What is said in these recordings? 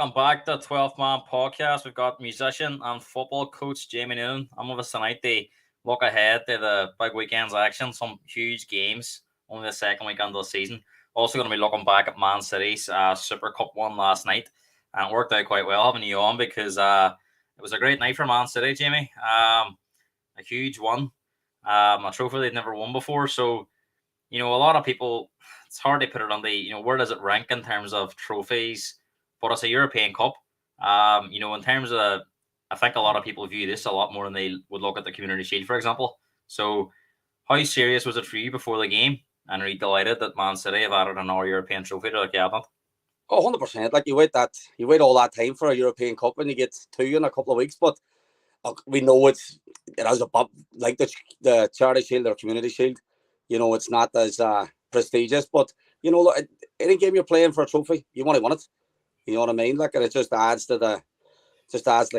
welcome back to 12th Man Podcast. We've got musician and football coach Jamie Noonan. I'm with us tonight to look ahead to the big weekend's action, some huge games, only the second weekend of the season. Also going to be looking back at Man City's Super Cup one last night, and it worked out quite well having you on because it was a great night for Man City, Jamie. A huge one, a trophy they'd never won before. So, a lot of people, it's hard to put it on the, where does it rank in terms of trophies? But it's a European Cup. In terms of, I think a lot of people view this a lot more than they would look at the Community Shield, for example. So, how serious was it for you before the game? And are you delighted that Man City have added another European trophy to the cabinet? Oh, 100%. Like you wait all that time for a European Cup and you get two in a couple of weeks. But we know it has a like the Charity Shield or Community Shield. It's not as prestigious. But any game you're playing for a trophy, you want to win it. You know what I mean? Like, and it just adds to the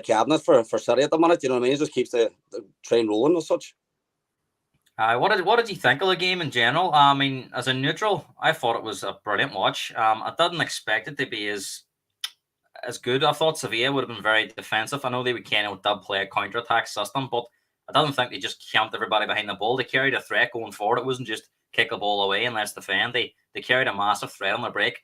cabinet for City at the minute. You know what I mean? It just keeps the train rolling as such. What did you think of the game in general? I mean, as a neutral, I thought it was a brilliant watch. I didn't expect it to be as good. I thought Sevilla would have been very defensive. I know they would did play a counter-attack system, but I didn't think they just camped everybody behind the ball. They carried a threat going forward. It wasn't just kick a ball away and let's defend. They carried a massive threat on the break.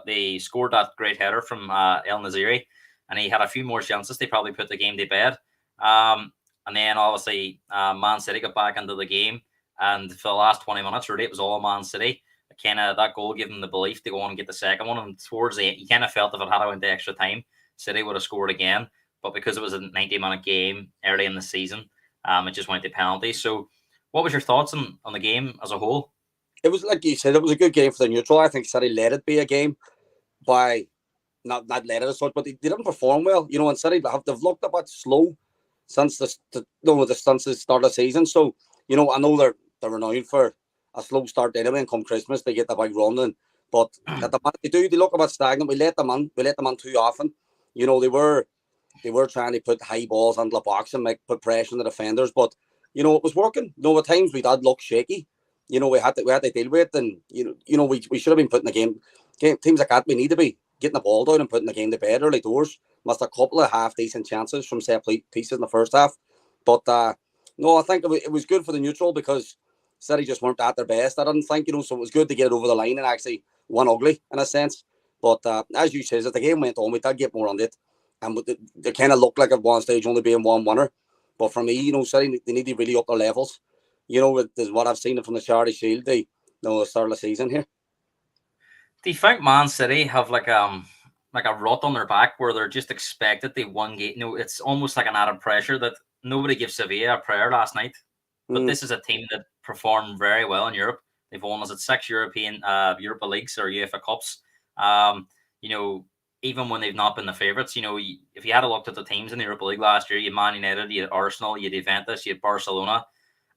They scored that great header from El Naziri, and he had a few more chances. They probably put the game to bed. And then obviously Man City got back into the game, and for the last 20 minutes, really, it was all Man City. That goal gave them the belief to go on and get the second one. And towards the end, you kind of felt if it had went to extra time, City would have scored again. But because it was a 90-minute game early in the season, it just went to penalties. So, what was your thoughts on the game as a whole? It was like you said, it was a good game for the neutral. I think City let it be a game by not let it as such, but they didn't perform well. And City they've looked a bit slow since the start of the season. So, I know they're renowned for a slow start anyway, and come Christmas they get the big run. But at the moment they look a bit stagnant. We let them in too often. They were trying to put high balls into the box and put pressure on the defenders, but it was working. At times we did look shaky. We had to deal with it, and we should have been putting the game teams like that. We need to be getting the ball down and putting the game to bed early doors. Missed a couple of half decent chances from set pieces in the first half, but no, I think it was good for the neutral because City just weren't at their best. I didn't think, so it was good to get it over the line and actually win ugly in a sense. But as you said, as the game went on, we did get more on it, and they kind of looked like at one stage only being one winner. But for me, City they need to really up their levels. Is what I've seen from the Charity Shield. The start of the season here. Do you think Man City have like a rut on their back where they're just expected to win game? It's almost like an added pressure that nobody gives Sevilla a prayer last night. But this is a team that performed very well in Europe. They've won 6 European Europa Leagues or UEFA Cups. Even when they've not been the favourites, if you had a look at the teams in the Europa League last year, you had Man United, you had Arsenal, you had Juventus, you had Barcelona,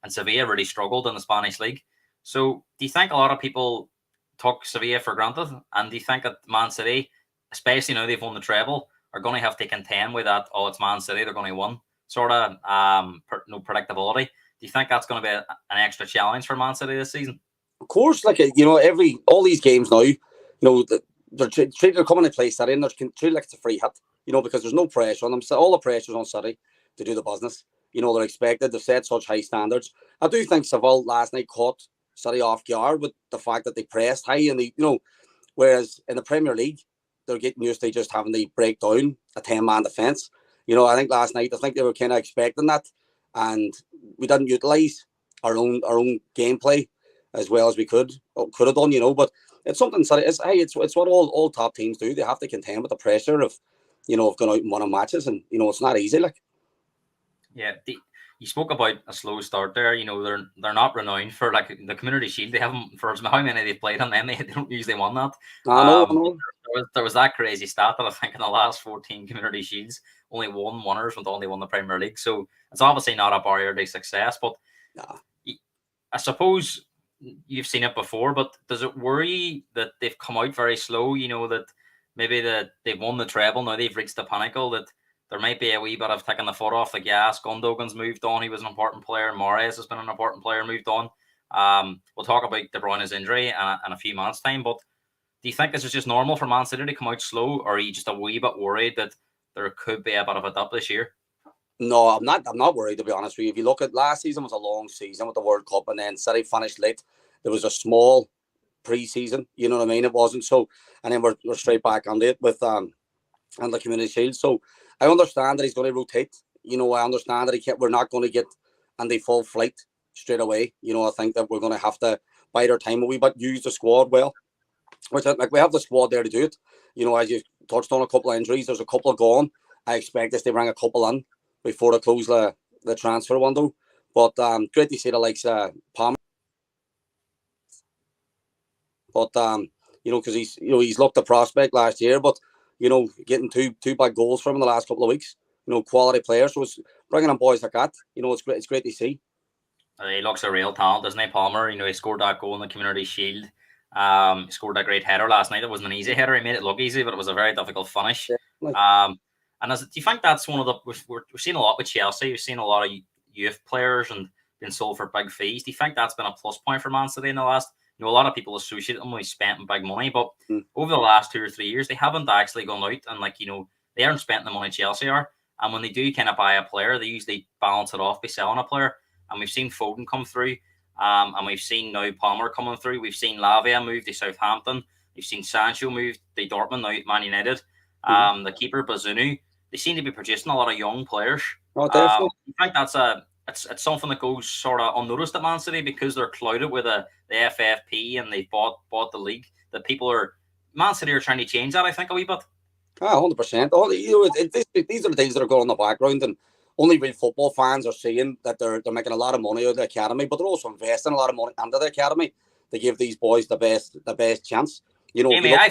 and Sevilla really struggled in the Spanish league. So do you think a lot of people took Sevilla for granted? And do you think that Man City, especially now they've won the treble, are going to have to contend with that, it's Man City, they're going to win, sort of no predictability? Do you think that's going to be an extra challenge for Man City this season? Of course, all these games now, they're coming to play City and they're treated like it's a free hit, because there's no pressure on them. So all the pressure's on City to do the business. They're expected. They've set such high standards. I do think Seville last night caught City off guard with the fact that they pressed high and whereas in the Premier League, they're getting used to just having to break down a 10-man defence. I think last night, they were kind of expecting that, and we didn't utilise our own gameplay as well as we could have done, but it's something it's what all top teams do. They have to contend with the pressure of going out and winning matches, and it's not easy. Yeah, you spoke about a slow start there. They're not renowned for the Community Shield. They haven't, for how many they've played on them, they don't usually win that. I know. There was that crazy stat that I think in the last 14 Community Shields, only one winners only won the Premier League. So it's obviously not a barrier to success. But I suppose you've seen it before. But does it worry that they've come out very slow? That maybe that they've won the treble, now they've reached the pinnacle, that there might be a wee bit of taking the foot off the gas. Gundogan's moved on. He was an important player. Mahrez has been an important player, moved on. We'll talk about De Bruyne's injury in a few months' time. But Do you think this is just normal for Man City to come out slow, or are you just a wee bit worried that there could be a bit of a dip this year? No, I'm not. I'm not worried, to be honest with you. If you look at last season, was a long season with the World Cup, and then City finished late. There was a small pre-season. You know what I mean? It wasn't so, and then we're straight back on it with and the Community Shield. So I understand that he's going to rotate. You know, I understand that he can't. We're not going to get and they full flight straight away. You know, I think that we're going to have to bide our time a wee bit, use the squad well. Which like we have the squad there to do it. You know, as you touched on a couple of injuries, there's a couple of gone. I expect us to bring a couple in before they close the transfer window. But great to see the likes Palmer. But you know, because he's looked a prospect last year, but you know, getting two bad goals from him in the last couple of weeks. You know, quality players. So it's bringing on boys like that. You know, it's great. It's great to see. He looks a real talent, doesn't he, Palmer? You know, he scored that goal in the Community Shield. He scored that great header last night. It wasn't an easy header. He made it look easy, but it was a very difficult finish. And do you think that's one of the we've seen a lot with Chelsea? We've seen a lot of youth players and been sold for big fees. Do you think that's been a plus point for Man City in the last? You know, a lot of people associate them with spending big money, but over the last 2 or 3 years, they haven't actually gone out and they aren't spending the money Chelsea are. And when they do kind of buy a player, they usually balance it off by selling a player. And we've seen Foden come through, and we've seen now Palmer coming through. We've seen Lavia move to Southampton. We've seen Sancho move to Dortmund, now Man United. The keeper Bazunu. They seem to be producing a lot of young players. Oh, definitely. I think that's it's something that goes sort of unnoticed at Man City because they're clouded with the FFP and they bought the league. That Man City are trying to change that, I think, a wee bit. 100%. These are the things that are going on in the background, and only real football fans are seeing that they're making a lot of money out of the academy, but they're also investing a lot of money into the academy to give these boys the best chance. You know, Jamie, I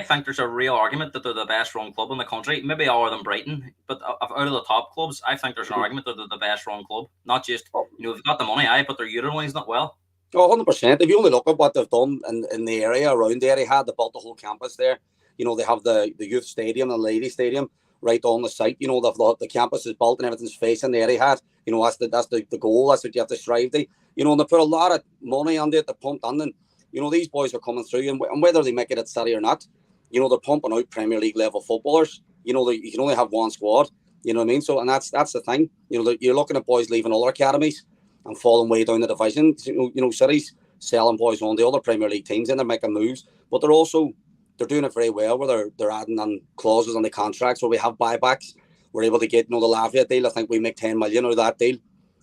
think there's a real argument that they're the best run club in the country. Maybe other than Brighton, but out of the top clubs, I think there's an argument that they're the best run club. Not just they've got the money, but they're utilising it well. 100%. If you only look at what they've done in the area around there, they built the whole campus there. You know, they have the youth stadium and the ladies stadium right on the site. You know, the campus is built and everything's facing the Etihad. You know, that's the goal. That's what you have to strive to. You know, and they put a lot of money on it. They pumped on, and you know, these boys are coming through, and whether they make it at City or not, you know, they're pumping out Premier League level footballers. You know, you can only have one squad. You know what I mean? So, and that's the thing. You know, you're looking at boys leaving other academies and falling way down the division. You know, City's selling boys on the other Premier League teams, and they're making moves, but they're doing it very well. Where they're adding on clauses on the contracts where we have buybacks. We're able to get the Lavia deal. I think we make 10 million out of that deal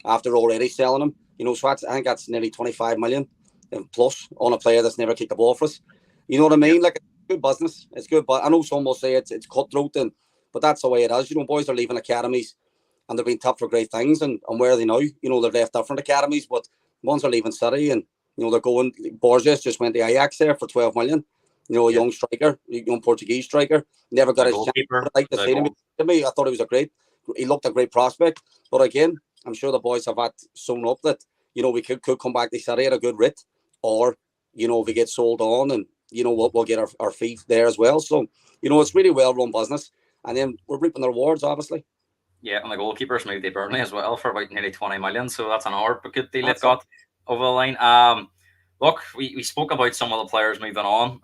after already selling them. You know, so I think that's nearly 25 million plus on a player that's never kicked a ball for us. You know what I mean? Like, it's good business. It's good, but I know some will say it's cutthroat, but that's the way it is. You know, boys are leaving academies and they're being tough for great things. And where are they now? You know, they've left different academies, but ones are leaving City, and you know they're going. Borges just went to Ajax there for 12 million. You know, a young striker, young Portuguese striker, never got his chance. I like to see him. To me, I thought he looked a great prospect. But again, I'm sure the boys have had sewn up that, you know, we could come back to City at a good rate, or, you know, if we get sold on, and, you know, we'll get our fee there as well. So, you know, it's really well run business, and then we're reaping the rewards, obviously. Yeah, and the goalkeepers moved to Burnley as well for about nearly 20 million. So that's another good deal they've got over the line. Look, we spoke about some of the players moving on,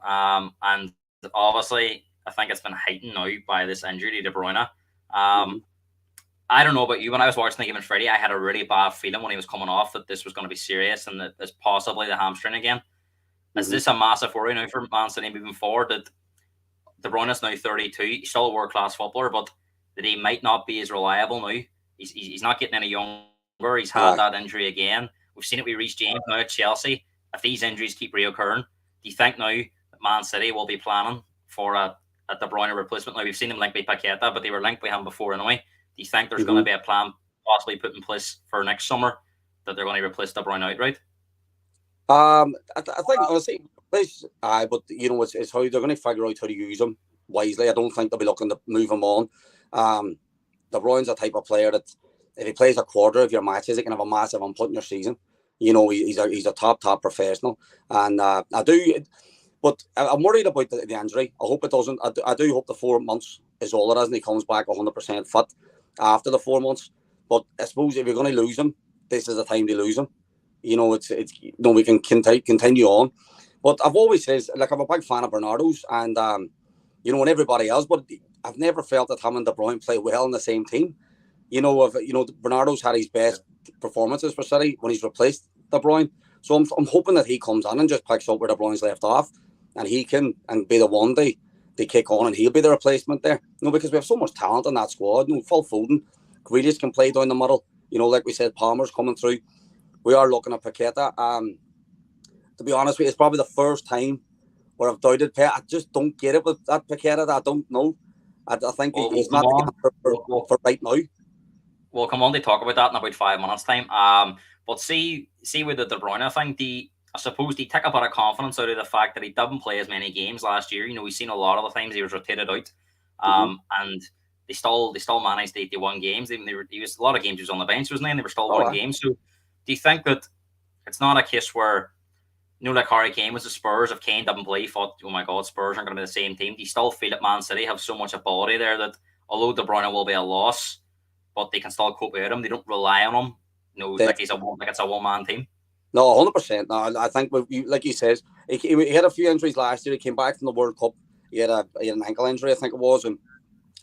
and obviously I think it's been heightened now by this injury to De Bruyne. I don't know about you. When I was watching the game on Friday, I had a really bad feeling when he was coming off that this was going to be serious and that it's possibly the hamstring again. Is this a massive worry now for Man City moving forward? That De Bruyne is now 32. He's still a world-class footballer, but that he might not be as reliable now. He's not getting any younger. He's had that injury again. We've seen it with Reece James now at Chelsea. If these injuries keep reoccurring, do you think now that Man City will be planning for a De Bruyne replacement? Now, we've seen him linked with Paqueta, but they were linked with him before anyway. Do you think there's going to be a plan possibly put in place for next summer that they're going to replace De Bruyne outright? I think honestly, but you know, it's how they're going to figure out how to use him wisely. I don't think they'll be looking to move him on. De Bruyne's a type of player that if he plays a quarter of your matches, he can have a massive input in your season. You know, he's a top professional, and but I'm worried about the injury. I hope it doesn't. I do hope the 4 months is all it is, and he comes back 100% fit after the 4 months. But I suppose if you're going to lose him, this is the time to lose him. You know, we can continue on. But I've always said, like, I'm a big fan of Bernardo's and, and everybody else, but I've never felt that him and De Bruyne play well in the same team. Bernardo's had his best performances for City when he's replaced De Bruyne. So I'm hoping that he comes in and just picks up where De Bruyne's left off, and he can be the one they kick on, and he'll be the replacement there. Because we have so much talent in that squad. Phil Foden, Grealish can play down the middle. Like we said, Palmer's coming through. We are looking at Paqueta. To be honest with you, it's probably the first time where I've doubted Pep. I just don't get it with that Paqueta. I don't know. I think he's not the answer for right now. We'll come on to talk about that in about 5 minutes' time. But see with the De Bruyne thing, I suppose they take a bit of confidence out of the fact that he didn't play as many games last year. We've seen a lot of the times he was rotated out, and they still managed to win games. He was a lot of games he was on the bench, wasn't he? And they were still winning games. So do you think that it's not a case where, like Harry Kane was the Spurs, if Kane didn't play, thought, oh my God, Spurs aren't going to be the same team? Do you still feel that Man City have so much ability there that although De Bruyne will be a loss, but they can still cope with him? They don't rely on him. Like it's a one-man team. No, 100%. No, I think, like he says, he had a few injuries last year. He came back from the World Cup. He had an ankle injury, I think it was, and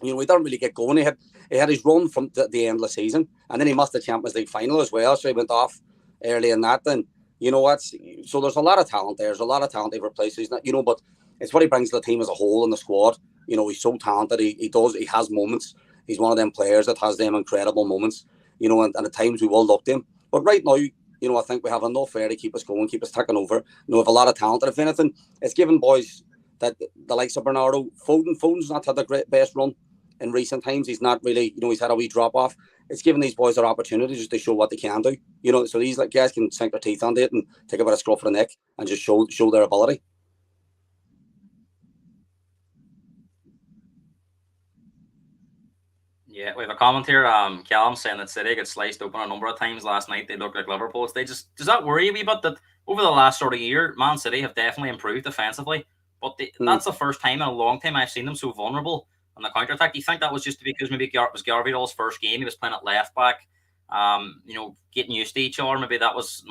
he didn't really get going. He had his run from the end of the season, and then he missed the Champions League final as well. So he went off early in that. Then so there's a lot of talent there. There's a lot of talent they've replaced. He's not, but it's what he brings to the team as a whole in the squad. He's so talented. He has moments. He's one of them players that has them incredible moments. And at times we will look to him. But right now, I think we have enough there to keep us going, keep us ticking over. We have a lot of talent. And if anything, it's given boys that the likes of Bernardo, Foden's not had the best run in recent times. He's not really, he's had a wee drop off. It's given these boys their opportunity just to show what they can do. So these guys can sink their teeth on it and take a bit of scruff of the neck and just show their ability. Yeah, we have a comment here. Callum saying that City got sliced open a number of times last night. They look like Liverpool. Does that worry you a wee bit that over the last sort of year, Man City have definitely improved defensively, but that's the first time in a long time I've seen them so vulnerable on the counter attack? Do you think that was just because maybe it was Garvidal's first game? He was playing at left back. Getting used to each other. Maybe that was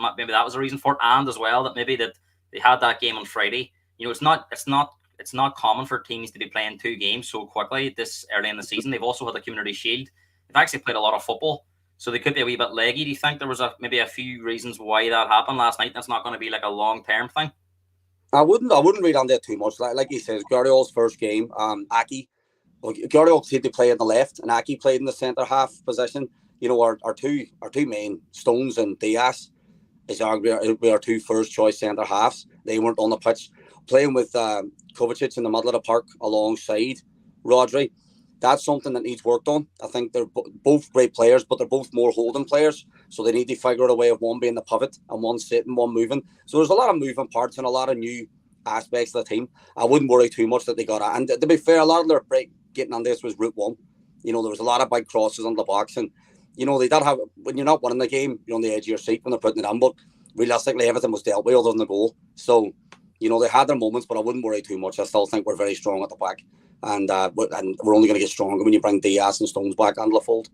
a reason for it, and as well that maybe that they had that game on Friday. It's not common for teams to be playing 2 games so quickly this early in the season. They've also had the Community Shield. They've actually played a lot of football, so they could be a wee bit leggy. Do you think there was maybe a few reasons why that happened last night? That's not going to be like a long-term thing. I wouldn't read on that too much. Like he says, Guardiola's first game, Aki. Guardiola seemed to play in the left, and Aki played in the centre half position. Our two main, Stones and Diaz, is arguably our 2 first choice centre halves. They weren't on the pitch. Playing with Kovacic in the middle of the park alongside Rodri, that's something that needs worked on. I think they're both great players, but they're both more holding players. So they need to figure out a way of one being the pivot and one sitting, one moving. So there's a lot of moving parts and a lot of new aspects of the team. I wouldn't worry too much that they got it. And to be fair, a lot of their break getting on this was route one. There was a lot of big crosses on the box, and they did have, when you're not winning the game, you're on the edge of your seat when they're putting it in. But realistically, everything was dealt with other than the goal. So they had their moments, but I wouldn't worry too much. I still think we're very strong at the back, and we're only going to get stronger when you bring Diaz and Stones back under the fold.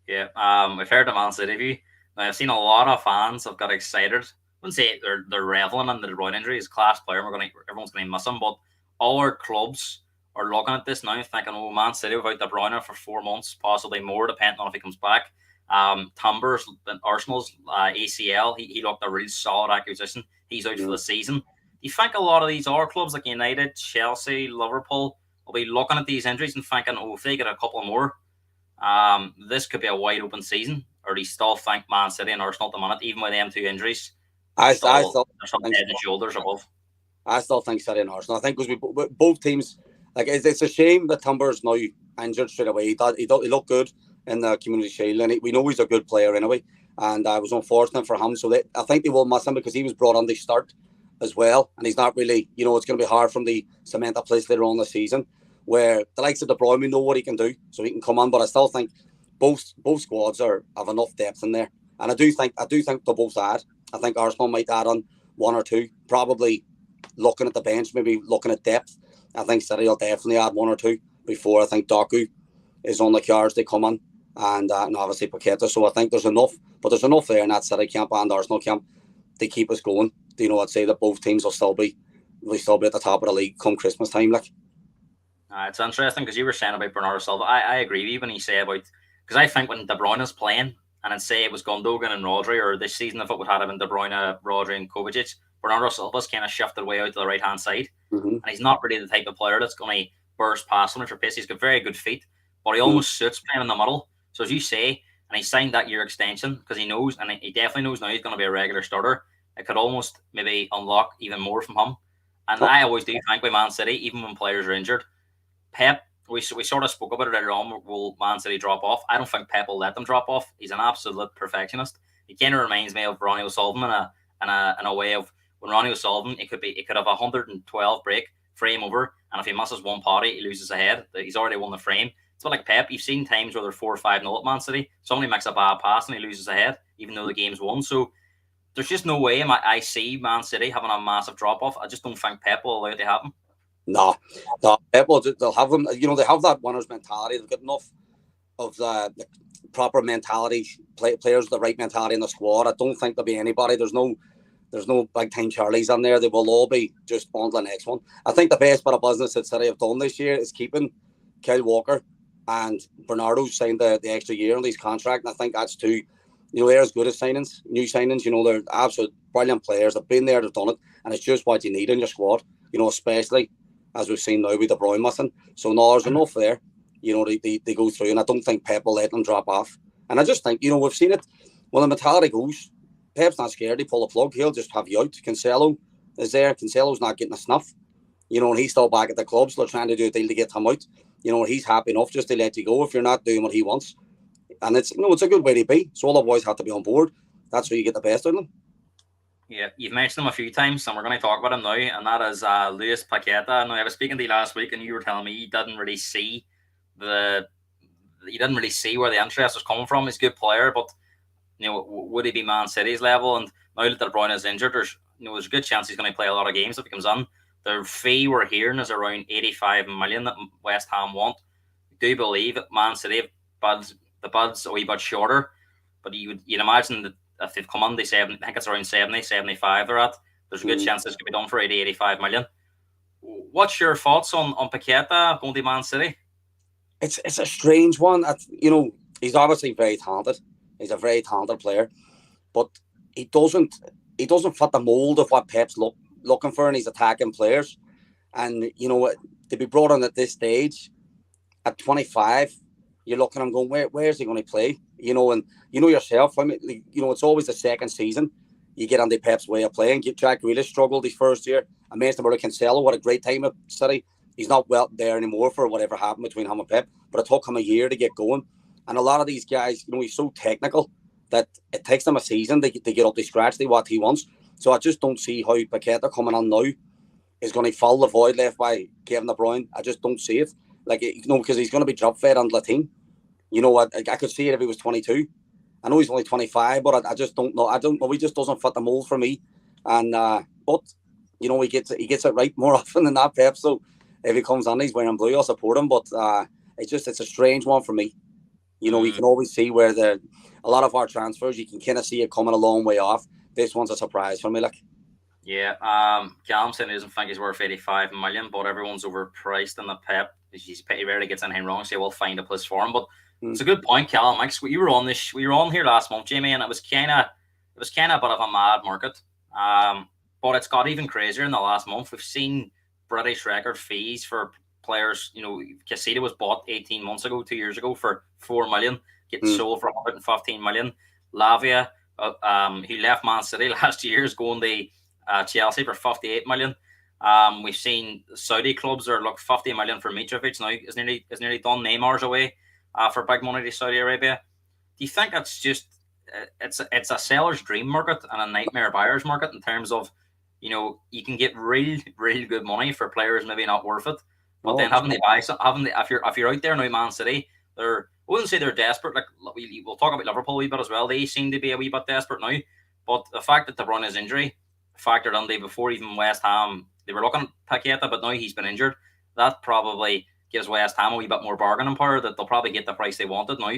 Yeah, we've heard the Man City view. Now, I've seen a lot of fans have got excited. I wouldn't say they're reveling in the De Bruyne injury. He's a class player. Everyone's going to miss him, but all our clubs are looking at this now, thinking, "Oh, Man City without De Bruyne for 4 months, possibly more, depending on if he comes back." Timbers, Arsenal's ACL, he looked a really solid acquisition. He's out for the season. Do you think a lot of these other clubs like United, Chelsea, Liverpool will be looking at these injuries and thinking, "Oh, if they get a couple more, this could be a wide open season"? Or do you still think Man City and Arsenal at the minute, even with them 2 injuries, I still think head and shoulders above? I still think City and Arsenal. I think because both teams, like it's a shame that Timbers now injured straight away. He looked good in the Community Shield, and we know he's a good player anyway. And it was unfortunate for him. So I think they will miss him because he was brought on to start as well, and he's not really. It's going to be hard from the cement a place later on in the season, where the likes of De Bruyne, we know what he can do, so he can come on. But I still think both squads have enough depth in there, and I do think they'll both add. I think Arsenal might add on 1 or 2, probably looking at the bench, maybe looking at depth. I think City will definitely add 1 or 2 before I think Doku is on the cards. They come on, and obviously Paqueta. So I think there's enough, but there's enough there in that City camp and Arsenal camp to keep us going. I'd say that both teams will still be at the top of the league come Christmas time. Like, it's interesting because you were saying about Bernardo Silva. I agree with you when you say about, because I think when De Bruyne is playing and then say it was Gundogan and Rodri, or this season if it would have been De Bruyne, Rodri, and Kovacic, Bernardo Silva's kind of shifted way out to the right hand side, and he's not really the type of player that's going to burst past him for pace. He's got very good feet, but he almost suits playing in the middle. So as you say, and he signed that year extension because he knows, and he definitely knows now he's going to be a regular starter. It could almost maybe unlock even more from him. And I always do think with Man City, even when players are injured, Pep, we sort of spoke about it earlier on, will Man City drop off? I don't think Pep will let them drop off. He's an absolute perfectionist. He kind of reminds me of Ronnie O'Sullivan in a way of, when Ronnie O'Sullivan, it could have a 112 break, frame over, and if he misses one potty, he loses a head. He's already won the frame. It's not like Pep. You've seen times where they're 4-5-0 at Man City. Somebody makes a bad pass and he loses a head, even though the game's won. So there's just no way I see Man City having a massive drop off. I just don't think Pep will allow it to happen. No, Pep will. They'll have them. They have that winners mentality. They've got enough of the proper mentality, players with the right mentality in the squad. I don't think there'll be anybody. There's no big time Charlies on there. They will all be just on to the next one. I think the best bit of business that City have done this year is keeping Kyle Walker and Bernardo signed the extra year on these contract. And I think that's two. They're as good as signings, new signings. They're absolute brilliant players. They've been there, they've done it, and it's just what you need in your squad. Especially as we've seen now with De Bruyne missing. So no, there's enough there. They go through, and I don't think Pep will let them drop off. And I just think, we've seen it. When the mentality goes, Pep's not scared to pull the plug. He'll just have you out. Cancelo is there. Cancelo's not getting a snuff. And he's still back at the club, so they're trying to do a deal to get him out. He's happy enough just to let you go if you're not doing what he wants. And it's a good way to be. So all the boys have to be on board. That's where you get the best out of them. Yeah, you've mentioned him a few times, and we're going to talk about him now, and that is Luis Paqueta. Now, I was speaking to you last week, and you were telling me you didn't really see where the interest was coming from. He's a good player, but would he be Man City's level? And now that De Bruyne is injured, there's a good chance he's going to play a lot of games if he comes in. The fee we're hearing is around 85 million that West Ham want. I do believe that Man City the bud's a wee bit shorter, but you'd imagine that if they've come on, I think it's around 70, 75 they're at. There's a good chance this could be done for 80, 85 million. What's your thoughts on Paqueta going to Man City? It's a strange one. He's obviously very talented. He's a very talented player, but he doesn't fit the mold of what Pep's looking for in his attacking players. And to be brought on at this stage at 25, you're looking at him going, where's he going to play? And yourself. I mean, it's always the second season you get on the Pep's way of playing. Jack Grealish struggled his first year. I mentioned about Cancelo. What a great time at City. He's not well there anymore for whatever happened between him and Pep, but it took him a year to get going. And a lot of these guys, he's so technical that it takes them a season to get up to scratch to what he wants. So I just don't see how Paqueta coming on now is going to fill the void left by Kevin De Bruyne. I just don't see it. Because he's going to be drop fed on the team. I could see it if he was 22. I know he's only 25, but I just don't know. I don't know. He just doesn't fit the mold for me. And but he gets it right more often than that, Pep. So if he comes on, he's wearing blue, I'll support him. But it's a strange one for me. You can always see where a lot of our transfers, you can kind of see it coming a long way off. This one's a surprise for me. Yeah, Callum said he doesn't think he's worth 85 million, but everyone's overpriced in the Pep. He rarely gets anything wrong, so we'll find a place for him. But it's a good point, Callum. We were on here last month, Jamie, and it was kind of a bit of a mad market. But it's got even crazier in the last month. We've seen British record fees for players. Casita was bought 18 months ago, 2 years ago, for 4 million, getting sold for 115 million. Lavia, who left Man City last year, is going to Chelsea for 58 million. We've seen Saudi clubs are 50 million for Mitrovic now. Is nearly done. Neymar's away for big money to Saudi Arabia. Do you think that's just it's a seller's dream market and a nightmare buyer's market in terms of you can get real good money for players maybe not worth it, but then having to buy if you're out there now, Man City, I wouldn't say they're desperate. We'll talk about Liverpool a wee bit as well. They seem to be a wee bit desperate now, but the fact that De Bruyne's injury factored in there before even West Ham, they were looking at Paqueta, but now he's been injured. That probably gives West Ham a wee bit more bargaining power that they'll probably get the price they wanted now.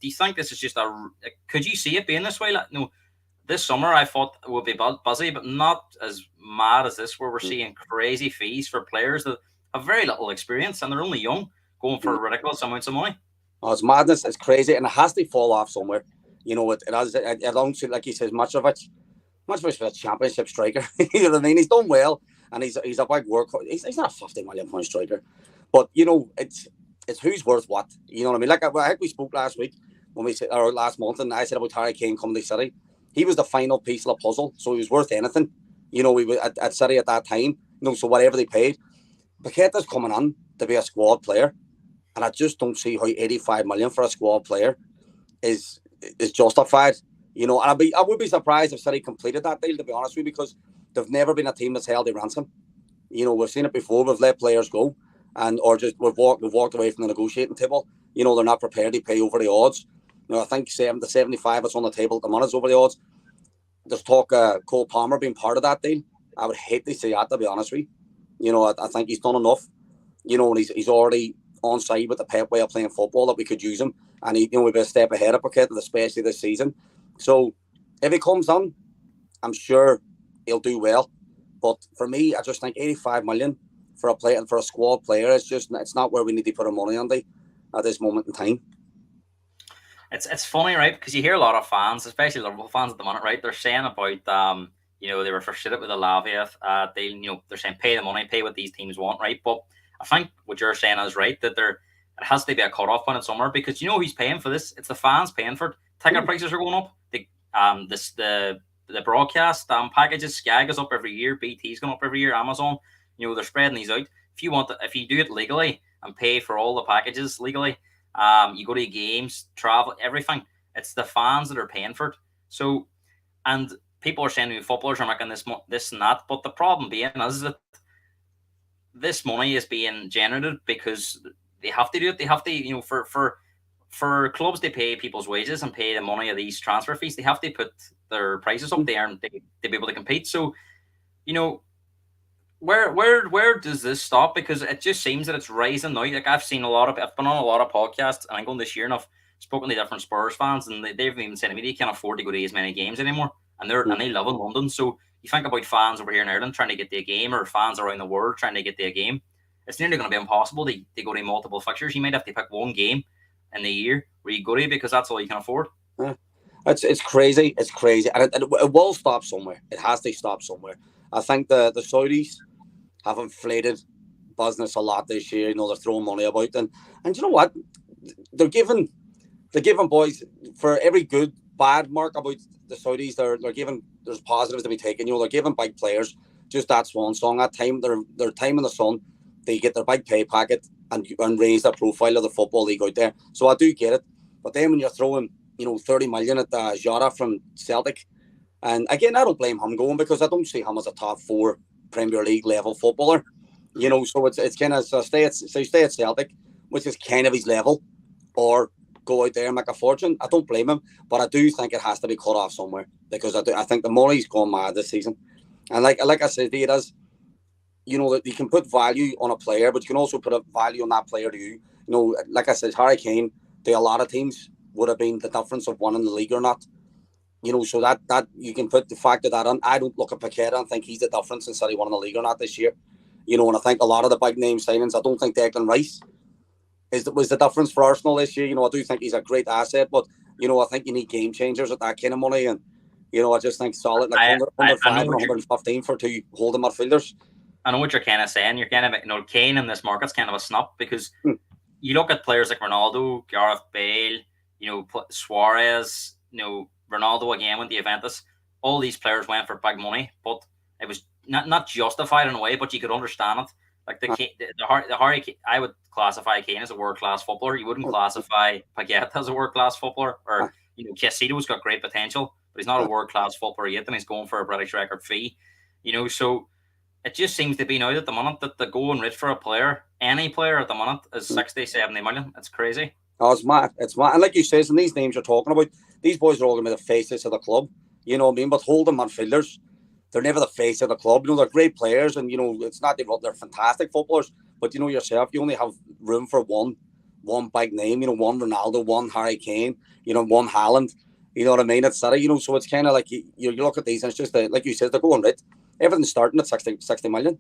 Do you think this is just could you see it being this way? this summer I thought it would be buzzy, but not as mad as this, where we're Mm. seeing crazy fees for players that have very little experience and they're only young, going for Mm. ridiculous amounts of money. Oh, it's madness. It's crazy, and it has to fall off somewhere. It has. I don't see, like he says, much of it's a championship striker. You know what I mean? He's done well, and he's a big work. He's not a £50 million striker, but it's who's worth what. You know what I mean? Like I think we spoke last week when we said, or last month, and I said about Harry Kane coming to City. He was the final piece of the puzzle, so he was worth anything. We were at City at that time. So whatever they paid, Paqueta's coming on to be a squad player, and I just don't see how 85 million for a squad player is justified. And I would be surprised if City completed that deal, to be honest with you, because they've never been a team that's held a ransom. We've seen it before. We've let players go, or just we've walked away from the negotiating table. They're not prepared to pay over the odds. I think 75 that's on the table at the moment is over the odds. There's talk Cole Palmer being part of that deal. I would hate to see that, to be honest with you. I think he's done enough. And he's already on side with the Pep way of playing football that we could use him, and we've been a step ahead of Paqueta, especially this season. So if he comes on, I'm sure he'll do well. But for me, I just think 85 million for a player, for a squad player, it's not where we need to put our money on at this moment in time. It's funny, right? Because you hear a lot of fans, especially Liverpool fans at the moment, right? They're saying about they were frustrated with the Lavia deal. They're saying pay the money, pay what these teams want, right? But I think what you're saying is right, that it has to be a cut-off point somewhere, because who's paying for this? It's the fans paying for it. Ticket prices are going up. The broadcast packages, Sky goes up every year, BT's going up every year, Amazon. They're spreading these out. If you do it legally and pay for all the packages legally, you go to games, travel, everything. It's the fans that are paying for it. So, and people are saying footballers are making this and that, but the problem being is that this money is being generated because they have to do it. They have to, for clubs to pay people's wages and pay the money of these transfer fees, they have to put their prices up there and they be able to compete. So, where does this stop? Because it just seems that it's rising now. Like I've been on a lot of podcasts, and I'm going this year, and I've spoken to different Spurs fans, and they've even said to me they can't afford to go to as many games anymore, and they live in London. So you think about fans over here in Ireland trying to get to a game, or fans around the world trying to get to a game. It's nearly going to be impossible to go to multiple fixtures. You might have to pick one game in the year where you go to, because that's all you can afford. It's crazy. It's crazy, and it will stop somewhere. It has to stop somewhere. I think the Saudis have inflated business a lot this year. They're throwing money about, and you know what? They're giving boys, for every bad mark about the Saudis. They're giving, there's positives to be taken. They're giving big players just that swan song. That time, their time in the sun, they get their big pay packet and raise the profile of the football league out there. So I do get it. But then when you're throwing 30 million at Jota from Celtic, and again, I don't blame him going, because I don't see him as a top 4 Premier League level footballer. So it's kind of stay at Celtic, which is kind of his level, or go out there and make a fortune. I don't blame him, but I do think it has to be cut off somewhere, because I think the money's gone mad this season. And like I said, it is, that you can put value on a player, but you can also put a value on that player to you. Like I said, Harry Kane, to a lot of teams, would have been the difference of winning the league or not. So that you can put the fact of that on. I don't look at Paqueta and think he's the difference in City winning the league or not this year. And I think a lot of the big name signings, I don't think Declan Rice was the difference for Arsenal this year. I do think he's a great asset, but I think you need game changers at that kind of money, and I just think solid, like 105 and 115 for 2 holding midfielders. I know what you're kind of saying. You're kind of, Kane in this market's kind of a snub, because you look at players like Ronaldo, Gareth Bale, Suarez, Ronaldo again went to Juventus. All these players went for big money, but it was not justified in a way, but you could understand it. Like the Harry, I would classify Kane as a world-class footballer. You wouldn't classify Paqueta as a world-class footballer, or Casido's got great potential, but he's not a world-class footballer yet, and he's going for a British record fee. So it just seems to be now at the moment that the going rate for a player, any player at the moment, is 60, 70 million. It's crazy. Oh, it's mad. It's mad. And like you said, and these names you're talking about, these boys are all going to be the faces of the club. You know what I mean? But holding midfielders, they're never the face of the club. They're great players, and it's not they're fantastic footballers. But yourself, you only have room for one big name. One Ronaldo, one Harry Kane, one Haaland. You know what I mean? It's City, so it's kind of like you look at these and it's just like you said, they're going right. Everything's starting at 60 million.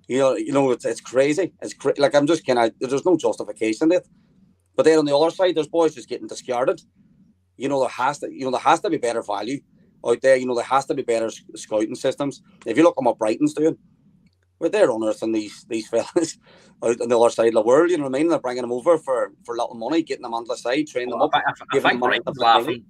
It's crazy. Like I'm just kind of there's no justification in it. But then on the other side, there's boys just getting discarded. There has to be better value out there. There has to be better scouting systems. If you look at what Brighton's doing, well, they're unearthing these fellas out on the other side of the world. You know what I mean? They're bringing them over for little money, getting them onto the side, training them Well, up, I giving think them money. Brighton's laughing.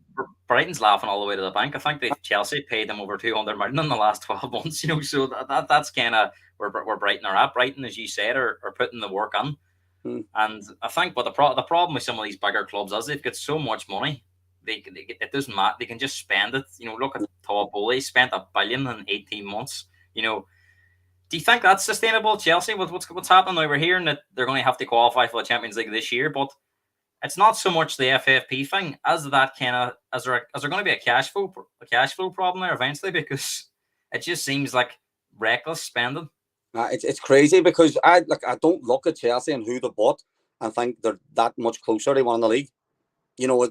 Brighton's laughing all the way to the bank. I think Chelsea paid them over 200 million in the last 12 months. So that's kind of where Brighton are at. Brighton, as you said, are putting the work on. And I think, but the problem with some of these bigger clubs is they've got so much money. It doesn't matter. They can just spend it. Look at Todd Bowley spent $1 billion in 18 months. Do you think that's sustainable, Chelsea? With what's happening now? We're hearing that they're going to have to qualify for the Champions League this year, but it's not so much the FFP thing as that kind of is there going to be a cash flow problem there eventually, because it just seems like reckless spending. It's crazy because I don't look at Chelsea and who they bought and think they're that much closer to winning the league,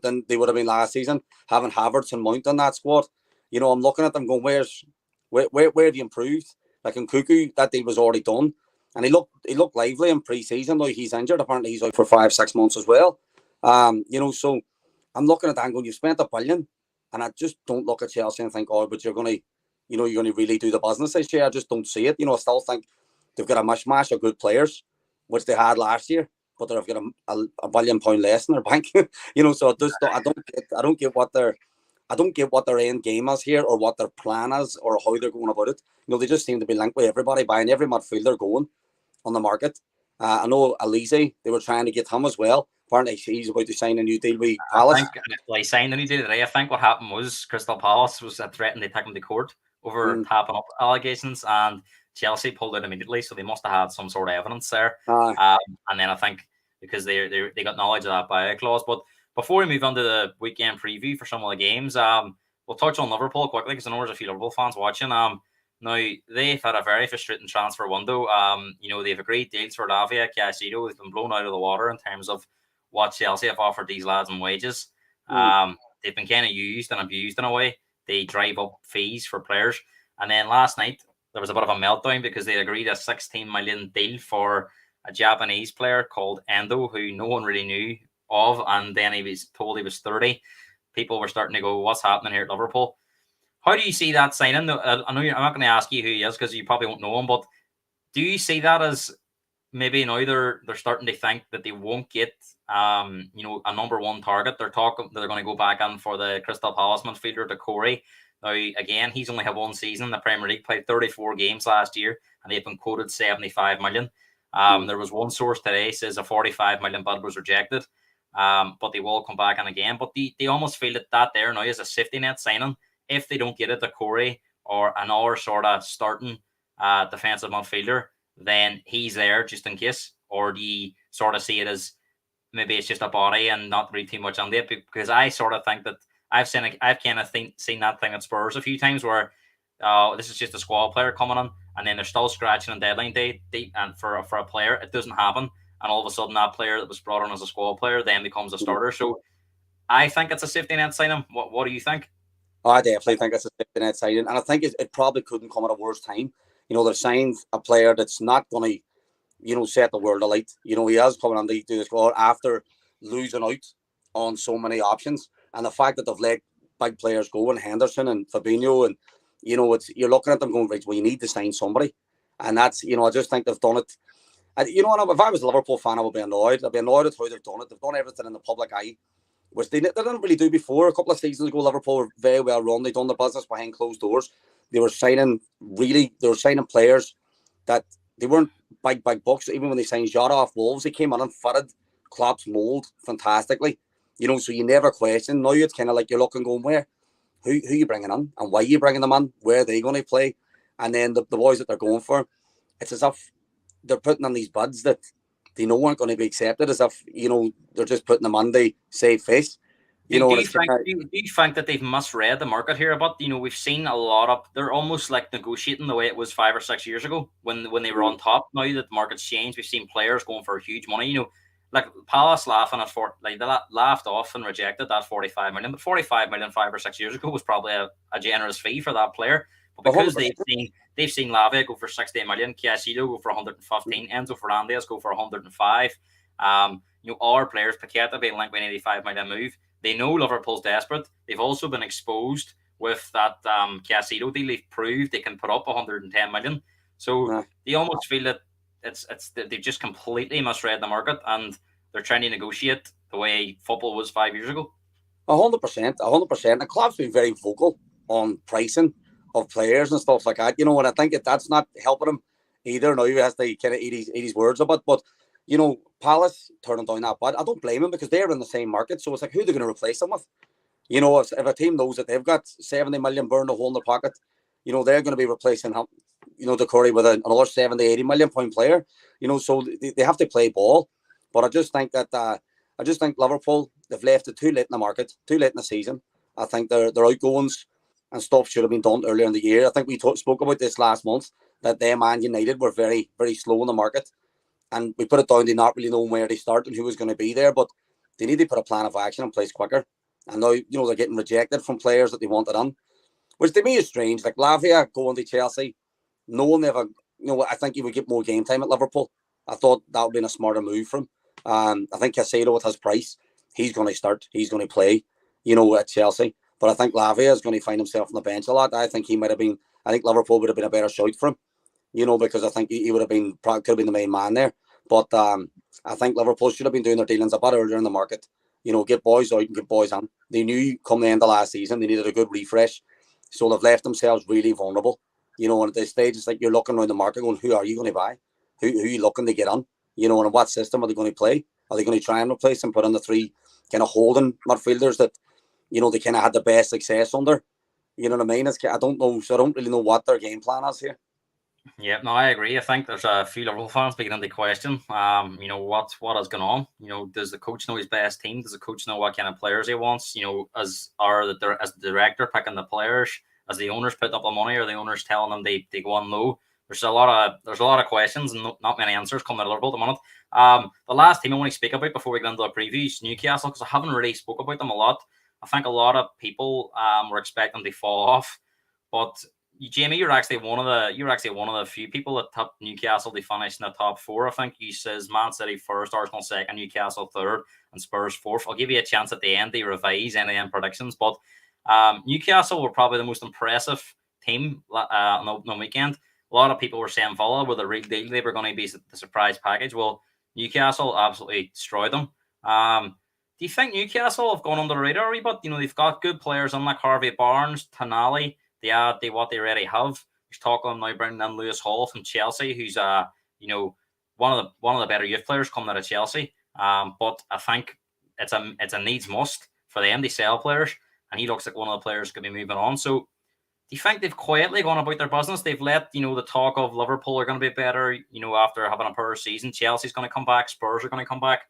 than they would have been last season, having Havertz and Mount on that squad. I'm looking at them going, where have you improved? Like in Cuckoo, that deal was already done, and he looked lively in pre-season. Though he's injured, apparently he's out for 5-6 months as well. So I'm looking at that and going, you've spent $1 billion, and I just don't look at Chelsea and think, but you're going to really do the business this year. I just don't see it. I still think they've got a mishmash of good players, which they had last year, but they've got a £1 billion less in their bank. So I don't get what their end game is here, or what their plan is, or how they're going about it. They just seem to be linked with everybody, buying every midfielder going on the market. I know Elise, they were trying to get him as well. Apparently, he's about to sign a new deal with Palace. I think he signed a new deal today. I think what happened was Crystal Palace was threatened to take him to court over tapping up allegations, and Chelsea pulled out immediately. So they must have had some sort of evidence there. And then I think because they got knowledge of that buyout clause. But before we move on to the weekend preview for some of the games, we'll touch on Liverpool quickly because I know there's a few Liverpool fans watching. Now, they've had a very frustrating transfer window. They've agreed deals for Lavia, Caicedo. They've been blown out of the water in terms of what Chelsea have offered these lads in wages. They've been kind of used and abused in a way. They drive up fees for players. And then last night, there was a bit of a meltdown because they agreed a 16 million deal for a Japanese player called Endo, who no one really knew of. And then he was told he was 30. People were starting to go, what's happening here at Liverpool? How do you see that signing? I know I'm not going to ask you who he is because you probably won't know him, but do you see that as maybe now they're starting to think that they won't get a number one target? They're talking they're going to go back in for the Crystal Palace midfielder, Decore. Now, again, he's only had one season in the Premier League, played 34 games last year, and they've been quoted 75 million. There was one source today says a 45 million bid was rejected, but they will come back in again. But they almost feel that there now is a safety net signing. If they don't get it, Decore or another sort of starting defensive midfielder, then he's there just in case. Or do you sort of see it as maybe it's just a body and not really too much on it? Because I sort of think that I've seen that thing at Spurs a few times where this is just a squad player coming in and then they're still scratching on deadline day and for a player. It doesn't happen. And all of a sudden that player that was brought on as a squad player then becomes a starter. So I think it's a safety net signing. What do you think? I definitely think it's a safety net signing. And I think it probably couldn't come at a worse time. They've signed a player that's not going to, set the world alight. He is coming on to do the squad after losing out on so many options. And the fact that they've let big players go, and Henderson and Fabinho, and, you're looking at them going, right, well, you need to sign somebody. And that's, I just think they've done it. And, if I was a Liverpool fan, I would be annoyed. I'd be annoyed at how they've done it. They've done everything in the public eye, which they didn't really do before. A couple of seasons ago, Liverpool were very well run. They'd done the business behind closed doors. They were signing players that they weren't big bucks. Even when they signed Jota off Wolves, they came in and fitted Klopp's mould fantastically. So you never question. Now it's kind of like you're looking, going, who you bringing in and why are you bringing them in? Where are they going to play? And then the boys that they're going for, it's as if they're putting on these bids that they know aren't going to be accepted, as if, they're just putting them on the save face. Do you think that they've misread the market here? But we've seen a lot of they're almost like negotiating the way it was 5 or 6 years ago when they were on top. Now that the market's changed, we've seen players going for huge money. like Palace laughing at like they laughed off and rejected that 45 million. But 45 million 5 or 6 years ago was probably a generous fee for that player. But because 100%. they've seen Lavia go for 60 million, Caicedo go for 115, Enzo Fernandez go for 105. Our players, Paqueta being linked with an 85 million move. They know Liverpool's desperate. They've also been exposed with that Caicedo deal. They've proved they can put up 110 million. So they almost feel that they've just completely misread the market and they're trying to negotiate the way football was 5 years ago. 100%, 100%. The club's been very vocal on pricing of players and stuff like that, and I think that's not helping him either. Now he has to kind of eat his words a bit, but Palace turning down that bud, I don't blame him because they're in the same market. So it's like, who are they going to replace him with? If a team knows that they've got 70 million burned a hole in their pocket, they're going to be replacing him, Decore with another 70, 80 million point player, so they have to play ball. But I just think that Liverpool, they've left it too late in the market, too late in the season. I think their outgoings and stuff should have been done earlier in the year. I think we spoke about this last month, that them and United were very, very slow in the market. And we put it down to not really knowing where they start and who was going to be there. But they need to put a plan of action in place quicker. And now, they're getting rejected from players that they wanted on, which to me is strange. Like Lavia going to Chelsea, no one ever, I think he would get more game time at Liverpool. I thought that would have been a smarter move from him. I think Caicedo with his price, he's going to start, he's going to play, at Chelsea. But I think Lavia is going to find himself on the bench a lot. I think Liverpool would have been a better shout for him, because I think he would have been, could have been the main man there. But I think Liverpool should have been doing their dealings a bit earlier in the market. Get boys out and get boys on. They knew come the end of last season they needed a good refresh. So they've left themselves really vulnerable. And at this stage, it's like you're looking around the market going, who are you going to buy? Who are you looking to get on? And what system are they going to play? Are they going to try and replace and put on the three kind of holding midfielders that, they kind of had the best success under? You know what I mean? I don't know. So I don't really know what their game plan is here. Yeah, no, I agree. I think there's a few Liverpool fans beginning to question, what has gone on? Does the coach know his best team? Does the coach know what kind of players he wants? As the director picking the players, as the owners put up the money, or the owners telling them they go on low? There's a lot of questions and not many answers coming out of Liverpool at the moment. The last team I want to speak about before we get into the previews, Newcastle, because I haven't really spoke about them a lot. I think a lot of people were expecting them to fall off, but Jamie, you're actually one of the few people that tipped Newcastle to finish in the top four. I think you says Man City first, Arsenal second, Newcastle third, and Spurs fourth. I'll give you a chance at the end to revise any of them predictions, but Newcastle were probably the most impressive team on the weekend. A lot of people were saying Villa were the real deal. They were going to be the surprise package. Well, Newcastle absolutely destroyed them. Do you think Newcastle have gone under the radar a wee bit? They've got good players unlike Harvey Barnes, Tonali. They add what they already have. There's talk on now bringing in Lewis Hall from Chelsea, who's one of the better youth players coming out of Chelsea. But I think it's a needs must for them to sell players, and he looks like one of the players going to be moving on. So, do you think they've quietly gone about their business? They've let the talk of Liverpool are going to be better, after having a poor season. Chelsea's going to come back. Spurs are going to come back.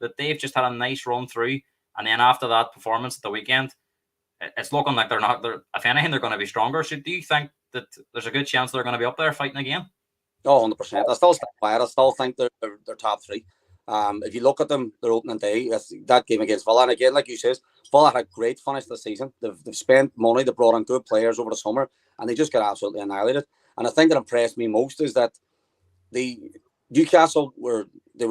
That they've just had a nice run through, and then after that performance at the weekend, it's looking like they're not. If anything, they're going to be stronger. So, do you think that there's a good chance they're going to be up there fighting again? Oh, 100%. I still stand by it. I still think they're top three. If you look at them, their opening day, that game against Villa, and again, like you says, Villa had a great finish this season. They've spent money. They brought on good players over the summer, and they just got absolutely annihilated. And the thing that impressed me most is that the Newcastle were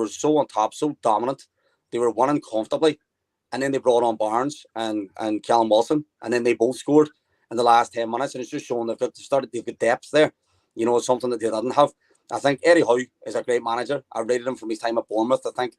so on top, so dominant. They were winning comfortably. And then they brought on Barnes and Callum Wilson, and then they both scored in the last 10 minutes. And it's just showing they've got depth there. It's something that they didn't have. I think Eddie Howe is a great manager. I rated him from his time at Bournemouth. I think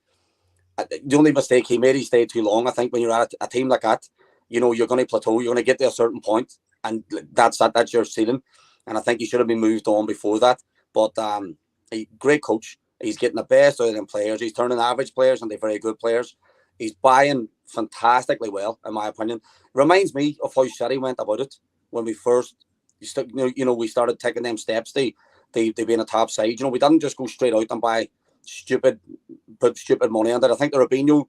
the only mistake he made, he stayed too long. I think when you're at a team like that, you're going to plateau. You're going to get to a certain point, and that's your ceiling. And I think he should have been moved on before that. But a great coach. He's getting the best out of them players. He's turning average players into very good players. He's buying fantastically well, in my opinion. Reminds me of how City went about it when we first, we started taking them steps. They be in a top side. We didn't just go straight out and buy put stupid money on it. I think the Robinho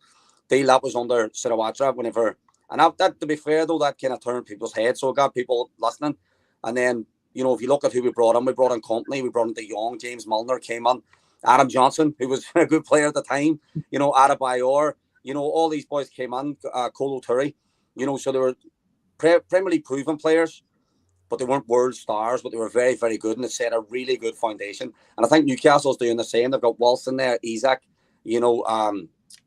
deal that was under Sinawatra whenever, and that to be fair though, that kind of turned people's heads, so it got people listening. And then if you look at who we brought in Company, we brought in De Jong, James Milner came on, Adam Johnson, who was a good player at the time, Adebayor, all these boys came on, Colo Turry, so they were Premier League proven players, but they weren't world stars, but they were very, very good, and it set a really good foundation. And I think Newcastle's doing the same. They've got Wilson there, Isaac,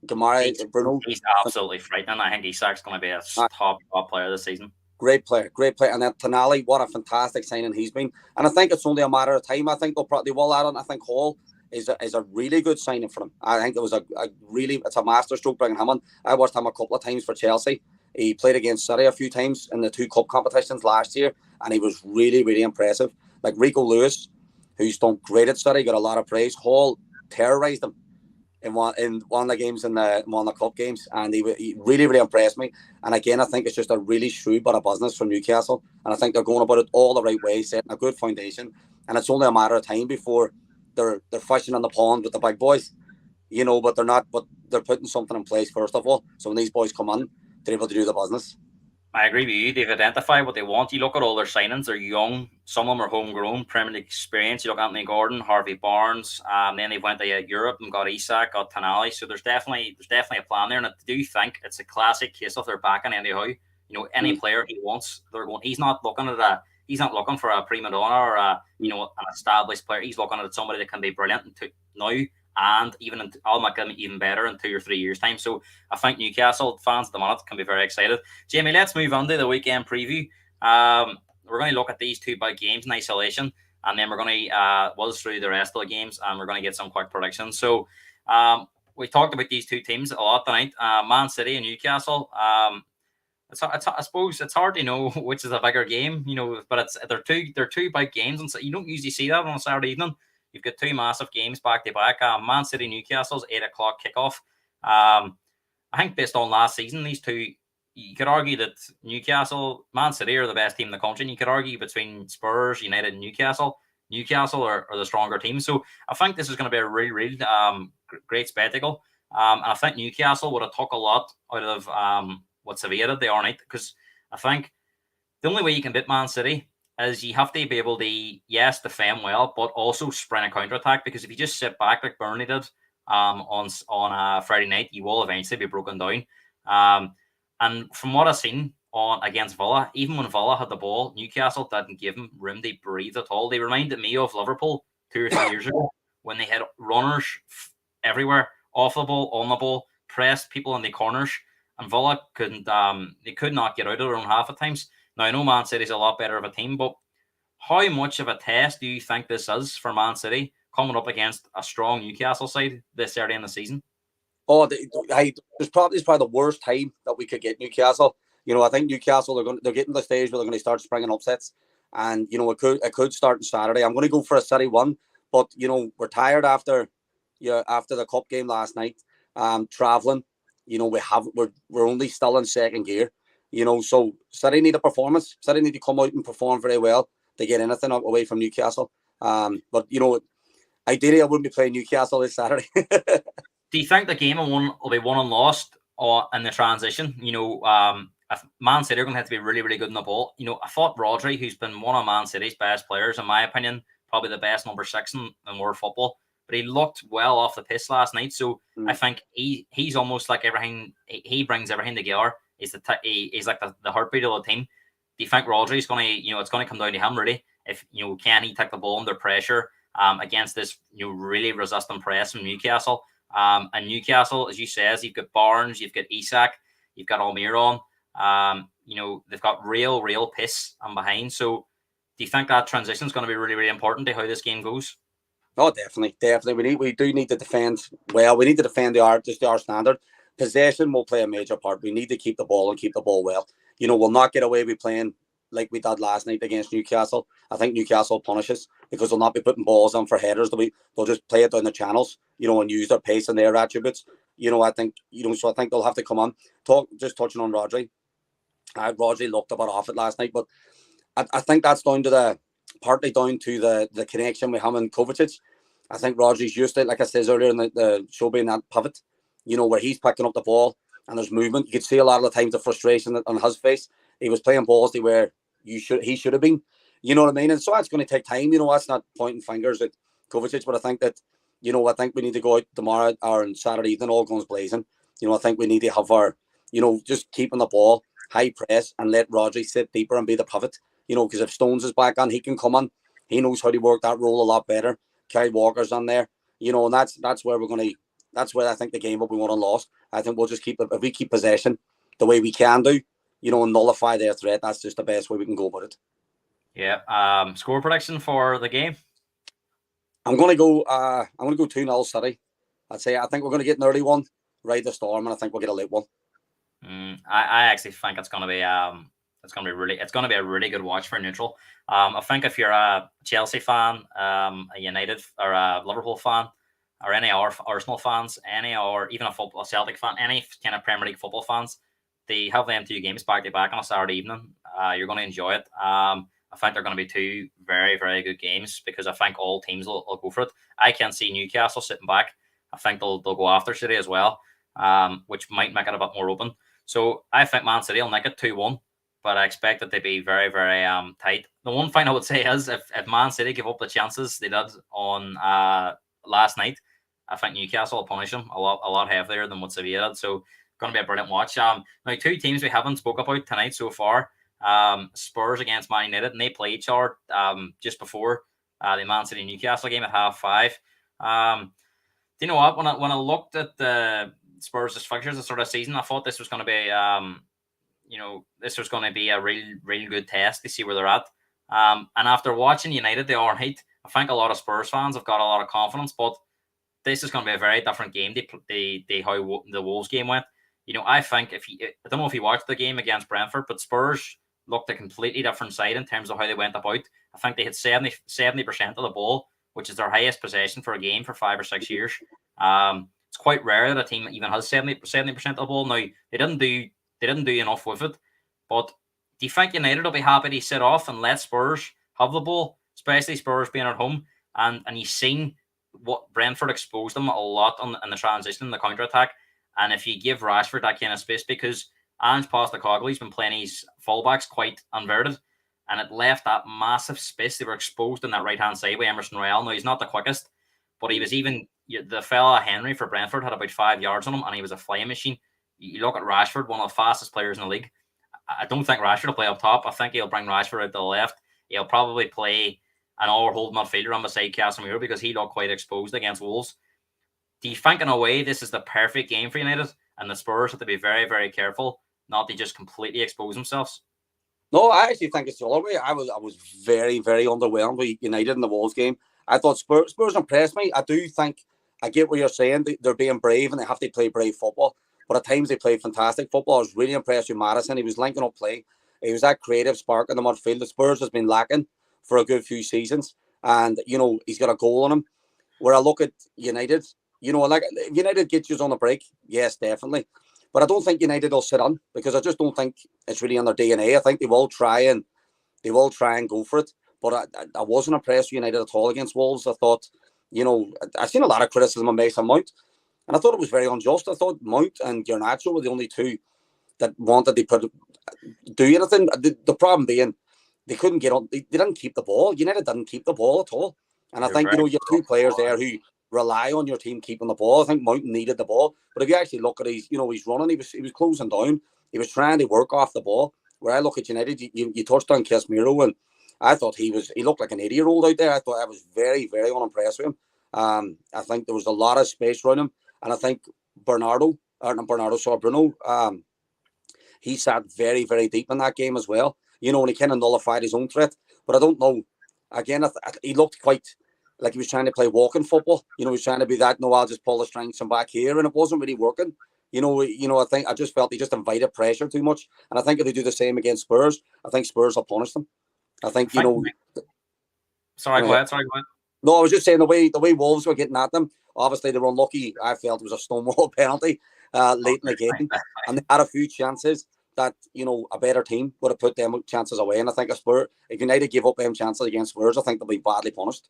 Gamari, Bruno. He's absolutely frightening. I think Isak's going to be a top player this season. Great player. And then Tonali, what a fantastic signing he's been. And I think it's only a matter of time. I think they will add on. I think Hall is a really good signing for him. I think it was it's a masterstroke bringing him on. I watched him a couple of times for Chelsea. He played against City a few times in the 2 cup competitions last year, and he was really, really impressive. Like Rico Lewis, who's done great at City, got a lot of praise. Hall terrorised him in one of the games in one of the cup games, and he really, really impressed me. And again, I think it's just a really shrewd bit of business from Newcastle, and I think they're going about it all the right way, setting a good foundation. And it's only a matter of time before they're fishing on the pond with the big boys, but they're not. But they're putting something in place first of all. So when these boys come on, they're able to do the business. I agree with you. They've identified what they want. You look at all their signings; they're young. Some of them are homegrown, Premier League experience. You look at Anthony Gordon, Harvey Barnes. Then they went to Europe and got Isak, got Tonali. So there's definitely a plan there. And I do think it's a classic case of they're backing Eddie Howe. Any player he wants, they're going. He's not looking for a prima donna or an established player. He's looking at somebody that can be brilliant now. And I'll make them even better in 2 or 3 years' time. So I think Newcastle fans at the minute can be very excited. Jamie, let's move on to the weekend preview. We're going to look at these 2 big games in isolation, and then we're going to whiz through the rest of the games, and we're going to get some quick predictions. So we talked about these 2 teams a lot tonight, Man City and Newcastle. I suppose it's hard to know which is a bigger game, but they're two big games, and so you don't usually see that on a Saturday evening. You've got 2 massive games back to back. Man City, Newcastle's 8:00 kickoff. I think based on last season, these 2, you could argue that Newcastle, Man City are the best team in the country. And you could argue between Spurs, United, and Newcastle. Newcastle are the stronger team. So I think this is going to be a really, really great spectacle. And I think Newcastle would have took a lot out of what Sevilla did the other night, because I think the only way you can beat Man City is you have to be able to, defend well, but also sprint a counter-attack, because if you just sit back like Burnley did on Friday night, you will eventually be broken down. And from what I've seen against Villa, even when Villa had the ball, Newcastle didn't give them room to breathe at all. They reminded me of Liverpool 2 or 3 years ago when they had runners everywhere, off the ball, on the ball, pressed people in the corners, and Villa could not get out of their own half at times. Now, I know Man City's a lot better of a team, but how much of a test do you think this is for Man City coming up against a strong Newcastle side this early in the season? Oh, it's probably the worst time that we could get Newcastle. I think Newcastle, they're getting to the stage where they're going to start springing upsets, and it could start on Saturday. I'm going to go for a City 1, but we're tired after the cup game last night. Traveling, we're only still in second gear. So City need a performance. City need to come out and perform very well to get anything away from Newcastle. But ideally I wouldn't be playing Newcastle this Saturday. Do you think the game will be won and lost in the transition? If Man City are going to have to be really, really good in the ball. I thought Rodri, who's been one of Man City's best players, in my opinion, probably the best number 6 in world football, but he looked well off the piss last night. So I think he's almost like everything. He brings everything together. He's like the heartbeat of the team. Do you think Rodri's going to, it's going to come down to him really? If can he take the ball under pressure against this really resistant press from Newcastle? And Newcastle, as you says, you've got Barnes, you've got Isak, you've got Almiron. They've got real piss on behind. So do you think that transition is going to be really, really important to how this game goes? Oh, definitely. We do need to defend well. We need to defend our standard. Possession will play a major part. We need to keep the ball and keep the ball well. We'll not get away with playing like we did last night against Newcastle. I think Newcastle punishes because they'll not be putting balls on for headers. They'll just play it down the channels, and use their pace and their attributes. I think, so I think they'll have to come on. Touching on Rodri. Rodri looked a bit off it last night, but I think that's partly down to the connection with him and Kovacic. I think Rodri's used to it, like I said earlier in the show, being that pivot, where he's picking up the ball and there's movement. You could see a lot of the times the frustration on his face. He was playing balls to where he should have been. You know what I mean? And so that's going to take time. That's not pointing fingers at Kovacic, but I think that I think we need to go out tomorrow or on Saturday evening, all guns blazing. I think we need to have our, just keeping the ball, high press, and let Rodri sit deeper and be the pivot. Because if Stones is back on, he can come on. He knows how to work that role a lot better. Kyle Walker's on there, and that's where we're going to. That's where I think the game will be won and lost. I think we'll just keep if we keep possession the way we can do, and nullify their threat. That's just the best way we can go about it. Yeah. Score prediction for the game. I'm going to go. I'm going to go 2-0 City. I think we're going to get an early one, ride the storm, and I think we'll get a late one. I actually think it's going to be it's going to be a really good watch for neutral. I think if you're a Chelsea fan, a United or a Liverpool fan, or any Arsenal fans, or even a Celtic fan, any kind of Premier League football fans, they have them two games back to back on a Saturday evening. You're going to enjoy it. I think they're going to be two very, very good games because I think all teams will go for it. I can't see Newcastle sitting back. I think they'll go after City as well, which might make it a bit more open. So I think Man City will make it 2-1, but I expect it to be very, very tight. The one thing I would say is if Man City give up the chances they did on last night, I think Newcastle will punish them a lot heavier than what Sevilla did. So going to be a brilliant watch. Now, two teams we haven't spoke about tonight so far. Spurs against Man United, and they play each other just before the Man City Newcastle game at 5:30. Do you know what? When I looked at the Spurs' fixtures at the start of the season, I thought this was going to be this was going to be a real good test to see where they're at. And after watching United the other night, I think a lot of Spurs fans have got a lot of confidence, but this is going to be a very different game. How the Wolves game went. I think I don't know if you watched the game against Brentford, but Spurs looked a completely different side in terms of how they went about. I think they had 70% of the ball, which is their highest possession for a game for 5 or 6 years. It's quite rare that a team even has 70% of the ball. Now they didn't do enough with it, but do you think United will be happy to sit off and let Spurs have the ball, especially Spurs being at home? And you've seen what Brentford exposed them a lot in the transition and the counter attack. And if you give Rashford that kind of space, because Ange Postecoglou's been playing his fullbacks quite inverted, and it left that massive space. They were exposed on that right-hand side with Emerson Royale. Now, he's not the quickest, but he was the fella Henry for Brentford had about 5 yards on him, and he was a flying machine. You look at Rashford, one of the fastest players in the league. I don't think Rashford will play up top. I think he'll bring Rashford out to the left. He'll probably play an overhold midfielder on beside Casemiro because he looked quite exposed against Wolves. Do you think, in a way, this is the perfect game for United, and the Spurs have to be very, very careful not to just completely expose themselves? No, I actually think it's the other way. I was very, very underwhelmed with United in the Wolves game. I thought Spurs impressed me. I do think I get what you're saying. They're being brave and they have to play brave football. But at times they played fantastic football. I was really impressed with Maddison. He was linking up play. He was that creative spark in the midfield. The Spurs has been lacking for a good few seasons. And, he's got a goal on him. Where I look at United, like if United gets you on the break, yes, definitely. But I don't think United will sit on because I just don't think it's really in their DNA. I think they will try and go for it. But I wasn't impressed with United at all against Wolves. I thought, I've seen a lot of criticism on Mason Mount, and I thought it was very unjust. I thought Mount and Garnacho were the only two that wanted to do anything. The problem being they couldn't get on. They didn't keep the ball. United didn't keep the ball at all. And I think, you have two players there who rely on your team keeping the ball. I think Mountain needed the ball. But if you actually look at his running, he was closing down. He was trying to work off the ball. Where I look at United, you touched on Casemiro, and I thought he looked like an 80-year-old out there. I thought I was very, very unimpressed with him. I think there was a lot of space around him. And I think Bruno, he sat very, very deep in that game as well. And he kind of nullified his own threat. But I don't know. Again, he looked quite like he was trying to play walking football. He was trying to be that, no, I'll just pull the strings from back here. And it wasn't really working. I just felt he just invited pressure too much. And I think if they do the same against Spurs, I think Spurs will punish them. Sorry, go ahead. No, I was just saying the way Wolves were getting at them, obviously they were unlucky. I felt it was a stonewall penalty late in the game. And they had a few chances that, a better team would have put them chances away. And I think if United give up them chances against Spurs, I think they'll be badly punished.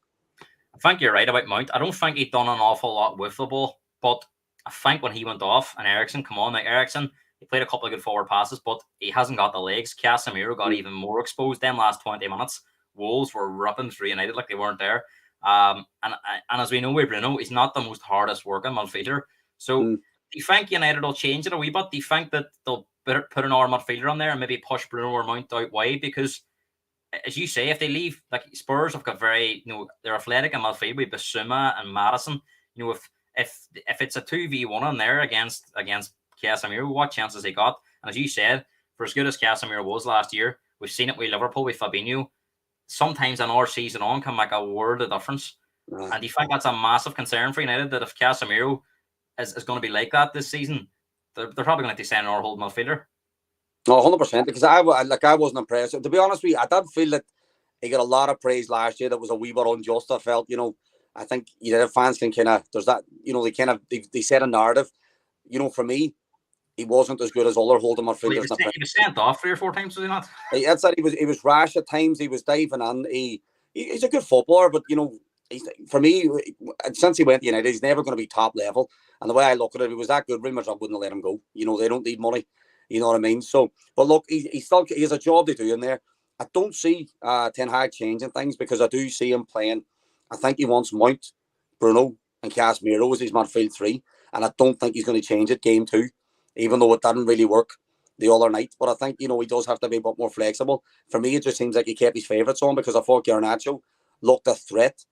I think you're right about Mount. I don't think he'd done an awful lot with the ball, but I think when he went off and Eriksen, he played a couple of good forward passes, but he hasn't got the legs. Casemiro got even more exposed. Them last 20 minutes, Wolves were ripping through United like they weren't there. And as we know with Bruno, he's not the most hardest working midfielder. So Mm. do you think United will change it a wee bit? Do you think that they'll put an arm midfielder on there and maybe push Bruno or Mount out wide? Because as you say, if they leave, like Spurs have got very, they're athletic in midfield with Basuma and Madison. If it's a 2v1 on there against Casemiro, what chances he got? And as you said, for as good as Casemiro was last year, we've seen it with Liverpool with Fabinho. Sometimes an hour season on can make a world of difference. And do you think that's a massive concern for United, that if Casemiro is going to be like that this season, they're probably going to send an hour hold midfielder? No, 100%. Because I wasn't impressed. To be honest with you, I did feel that he got a lot of praise last year that was a wee bit unjust. I felt, I think United fans can kind of, there's that, they set a narrative. For me, he wasn't as good as other holding midfielders. Well, he was sent off 3 or 4 times, was he not? That's that. He was rash at times. He was diving in. He's a good footballer, but for me, since he went to United, he's never going to be top level. And the way I look at it, if he was that good, Real Madrid wouldn't have let him go. They don't need money. You know what I mean? So, but look, he has a job to do in there. I don't see Ten Hag changing things, because I do see him playing. I think he wants Mount, Bruno, and Casemiro as his midfield three, and I don't think he's going to change it game 2, even though it didn't really work the other night. But I think he does have to be a bit more flexible. For me, it just seems like he kept his favourites on, because I thought Garnacho looked a threat.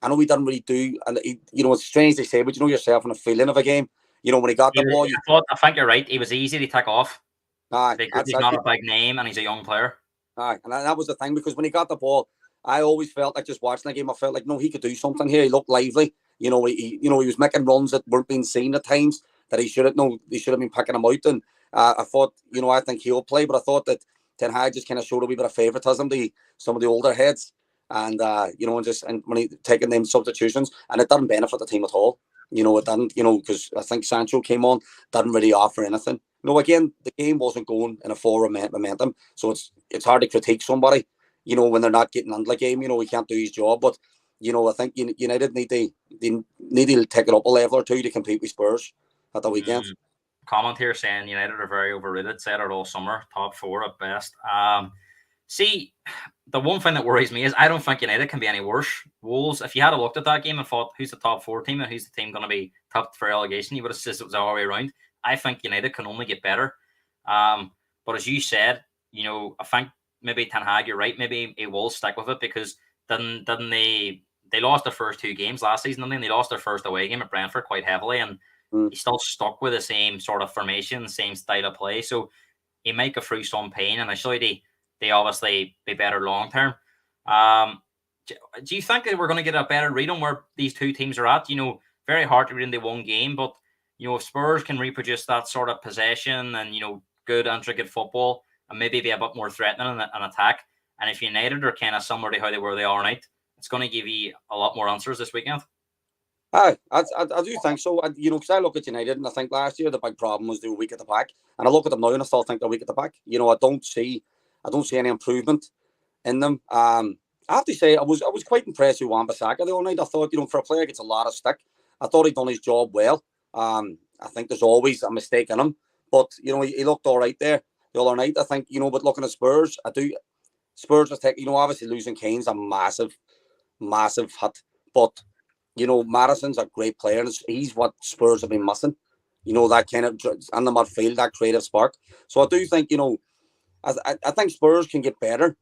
I know he didn't really do, and it's strange to say, but yourself in a feeling of a game. When he got the ball, I think you're right. He was easy to take off. Because he's not a big name and he's a young player. And that was the thing, because when he got the ball, I always felt like, just watching the game, I felt like, no, he could do something here. He looked lively. He was making runs that weren't being seen at times, that they should have been picking him out. And I thought, I think he'll play, but I thought that Ten Hag just kind of showed a wee bit of favouritism to some of the older heads, and and when he taking them substitutions, and it didn't benefit the team at all. It didn't, because I think Sancho came on, didn't really offer anything. Again, the game wasn't going in a forward momentum, so it's hard to critique somebody, when they're not getting into the game. He can't do his job, but I think United need to take it up a level or two to compete with Spurs at the weekend. Comment here saying United are very overrated. Said it all summer, top 4 at best. See, the one thing that worries me is I don't think United can be any worse. Wolves, if you had looked at that game and thought who's the top 4 team and who's the team going to be top for relegation, you would have said it was the other way around. I think United can only get better. But as you said, I think maybe Ten Hag, you're right. Maybe he will stick with it, because didn't they lost their first 2 games last season, and then they lost their first away game at Brentford quite heavily, and he's still stuck with the same sort of formation, the same style of play. So he might go through some pain, and initially they obviously be better long term. Do you think that we're going to get a better read on where these 2 teams are at? Very hard to read into one game, but if Spurs can reproduce that sort of possession and good intricate football, and maybe be a bit more threatening in an attack, and if United are kind of similar to how they were the other night, it's going to give you a lot more answers this weekend. I do think so. Because I look at United and I think last year the big problem was they were weak at the back, and I look at them now and I still think they're weak at the back. I don't see any improvement in them. I have to say I was quite impressed with Wan-Bissaka the other night. I thought, for a player gets a lot of stick, I thought he'd done his job well. I think there's always a mistake in him, but he looked all right there the other night. I think but looking at Spurs, Spurs was taking, obviously losing Kane's a massive hit, but Madison's a great player, and he's what Spurs have been missing. That kind of in the midfield, that creative spark. So I do think I think Spurs can get better,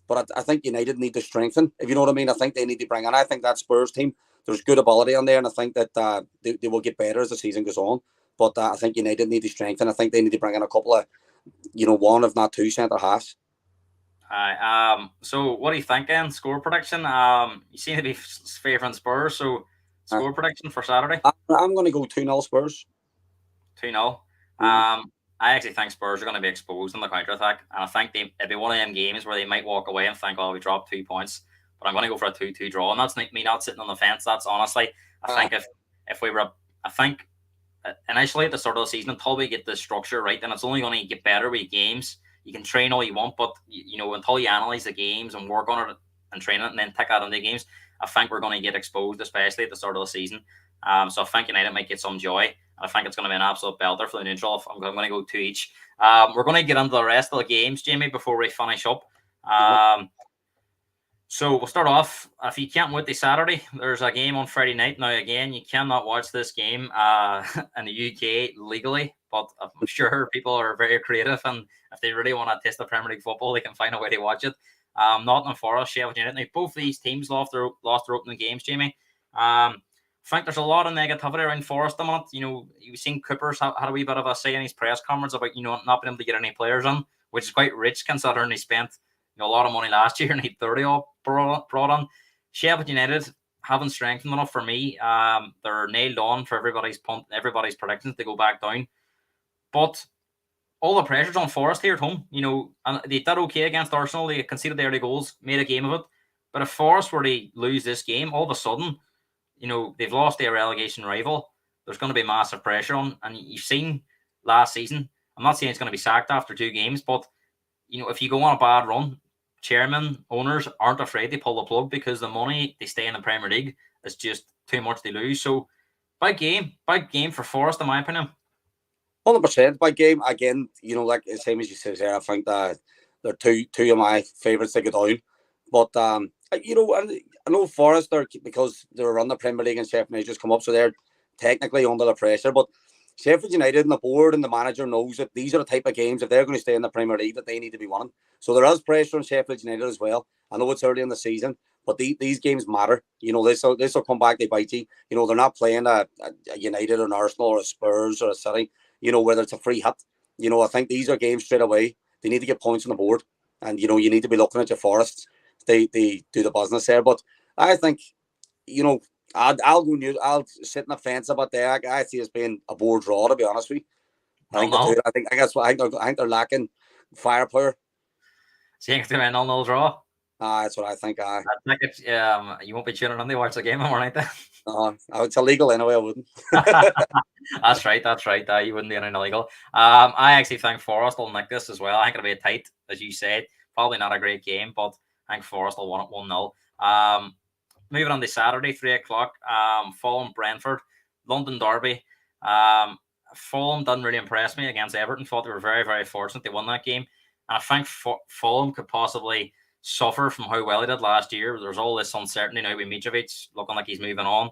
but I think United need to strengthen, if you know what I mean. I think they need to bring in. I think that Spurs team, there's good ability on there, and I think that they will get better as the season goes on. But I think United need to strengthen. I think they need to bring in a couple of, one if not 2 centre halves. So what do you think then? Score prediction? You seem to be favouring Spurs, so score prediction for Saturday? I'm going to go 2-0 Spurs. 2-0. I actually think Spurs are going to be exposed in the counter-attack, and I think it'll be one of them games where they might walk away and think, oh, we dropped 2 points, but I'm going to go for a 2-2 draw, and that's me not sitting on the fence. That's honestly, I think if we were, I think initially at the start of the season, until we get the structure right, then it's only going to get better with games. You can train all you want, but until you analyze the games and work on it and train it and then take that into games, I think we're going to get exposed, especially at the start of the season. So I think United might get some joy. I think it's going to be an absolute belter for the neutral. I'm going to go 2 each. We're going to get into the rest of the games, Jamie, before we finish up. So we'll start off. If you can't wait this Saturday, there's a game on Friday night. Now, again, you cannot watch this game in the UK legally, but I'm sure people are very creative, and if they really want to test the Premier League football, they can find a way to watch it. Nottingham Forest, Sheffield United. Now, both these teams lost their opening games, Jamie. I think there's a lot of negativity around Forest at the moment. You've seen Cooper's had a wee bit of a say in his press conference about not being able to get any players in, which is quite rich considering he spent a lot of money last year and he 30 all brought on. Sheffield United haven't strengthened enough for me. They're nailed on for everybody's predictions to go back down. But all the pressure's on Forest here at home. And they did okay against Arsenal. They conceded the early goals, made a game of it. But if Forest were to lose this game, all of a sudden, they've lost their relegation rival. There's going to be massive pressure on. And you've seen last season, I'm not saying it's going to be sacked after 2 games, but if you go on a bad run, chairmen, owners aren't afraid to pull the plug because the money they stay in the Premier League is just too much to lose. So, big game for Forest, in my opinion. 100% big game. Again, like the same as you said there, I think that they're two of my favourites to get down. But, I know Forest are, because they were on the Premier League and Sheffield United just come up, so they're technically under the pressure. But Sheffield United and the board and the manager knows that these are the type of games, if they're going to stay in the Premier League, that they need to be winning. So there is pressure on Sheffield United as well. I know it's early in the season, but these games matter. This will come back to bite you. They're not playing a United or an Arsenal or a Spurs or a City, whether it's a free hit. I think these are games straight away. They need to get points on the board. And, you need to be looking at your Forests. They do the business there. But I think, I'll go new. I'll sit in the fence about that. I see it's being a board draw, to be honest with you. I think they're lacking firepower. So you think it's going to be a 0-0 draw? That's what I think. I think it's, you won't be tuning in to watch the game tomorrow night then. It's illegal anyway. I wouldn't. That's right. You wouldn't be anything illegal. I actually think Forest will nick this as well. I think it'll be a tight, as you said. Probably not a great game, but I think Forest will win it 1-0. Moving on to Saturday, 3 o'clock. Fulham, Brentford, London derby. Fulham didn't really impress me against Everton. Thought they were very, very fortunate they won that game. And I think Fulham could possibly suffer from how well he did last year. There's all this uncertainty now with Mitrovic looking like he's moving on.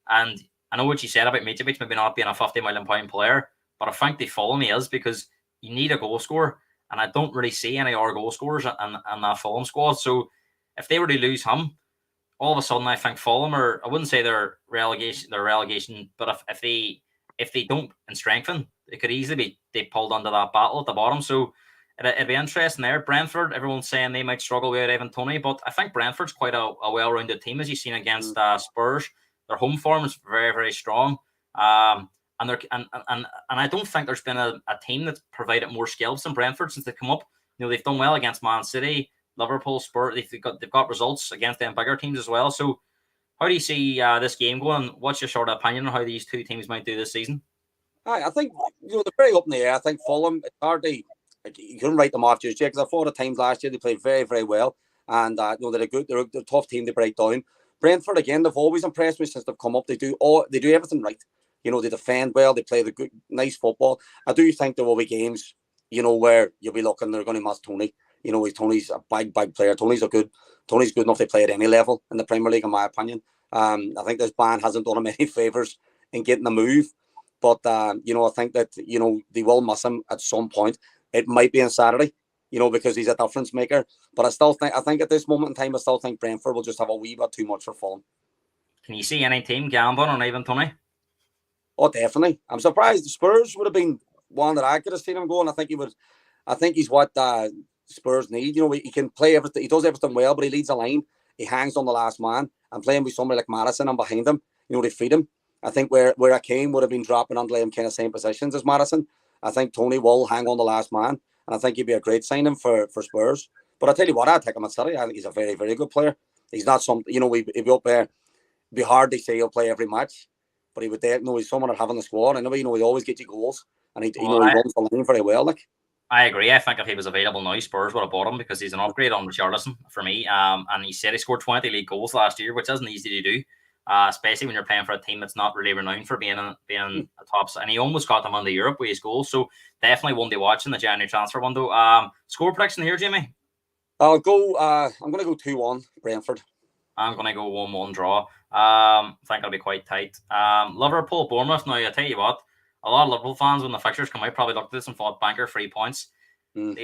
And I know what you said about Mitrovic maybe not being a £50 million player, but I think they Fulham he is because you need a goal scorer. And I don't really see any other goal scorers in that Fulham squad. So if they were to lose him, all of a sudden I think Fulham are, I wouldn't say they're relegation, but if they don't strengthen, it could easily be pulled under that battle at the bottom. So it'd be interesting there. Brentford, everyone's saying they might struggle with Evan Toney, but I think Brentford's quite a well-rounded team, as you've seen against Spurs. Their home form is very, very strong. And I don't think there's been a team that's provided more skills than Brentford since they come up. They've done well against Man City, Liverpool, Spurs. They've got results against them bigger teams as well. So how do you see this game going? What's your sort of opinion on how these two teams might do this season? I think they're very up in the air. I think Fulham, it's hard to, you couldn't write them off just yet, because I thought at times last year they played very, very well, and they're a tough team to break down. Brentford, again, they've always impressed me since they've come up. They do everything right. They defend well, they play the good, nice football. I do think there will be games, where you'll be looking, they're going to miss Toney. Toney's a big player. Tony's good enough to play at any level in the Premier League, in my opinion. I think this ban hasn't done him any favours in getting the move. But, I think that, they will miss him at some point. It might be on Saturday, because he's a difference maker. But I think at this moment in time, I still think Brentford will just have a wee bit too much for Fulham. Can you see any team gambling on Ivan Toney? Oh, definitely. I'm surprised. The Spurs would have been one that I could have seen him going. I think he's what Spurs need. He can play everything. He does everything well, but he leads the line. He hangs on the last man. And playing with somebody like Madison and behind him, they feed him. I think where Akeem would have been dropping onto them kind of same positions as Madison, I think Toney will hang on the last man. And I think he'd be a great signing for Spurs. But I tell you what, I'd take him at City. I think he's a very, very good player. He's not some, he'd be up there. It'd be hard to say he'll play every match, but he would he's someone that have in the squad. I know, he'd always get you goals, and he runs the line very well. I agree. I think if he was available now, Spurs would have bought him because he's an upgrade on Richarlison for me. And he said he scored 20 league goals last year, which isn't easy to do, especially when you're playing for a team that's not really renowned for being a top. And he almost got them into Europe with his goals. So definitely one to watch in the January transfer window. Score prediction here, Jamie? I'll go. I'm going to go 2-1 Brentford. I'm going to go 1-1 draw. I think it'll be quite tight. Liverpool, Bournemouth. Now, I tell you what, a lot of Liverpool fans, when the fixtures come out, probably looked at this and thought banker 3 points. Mm.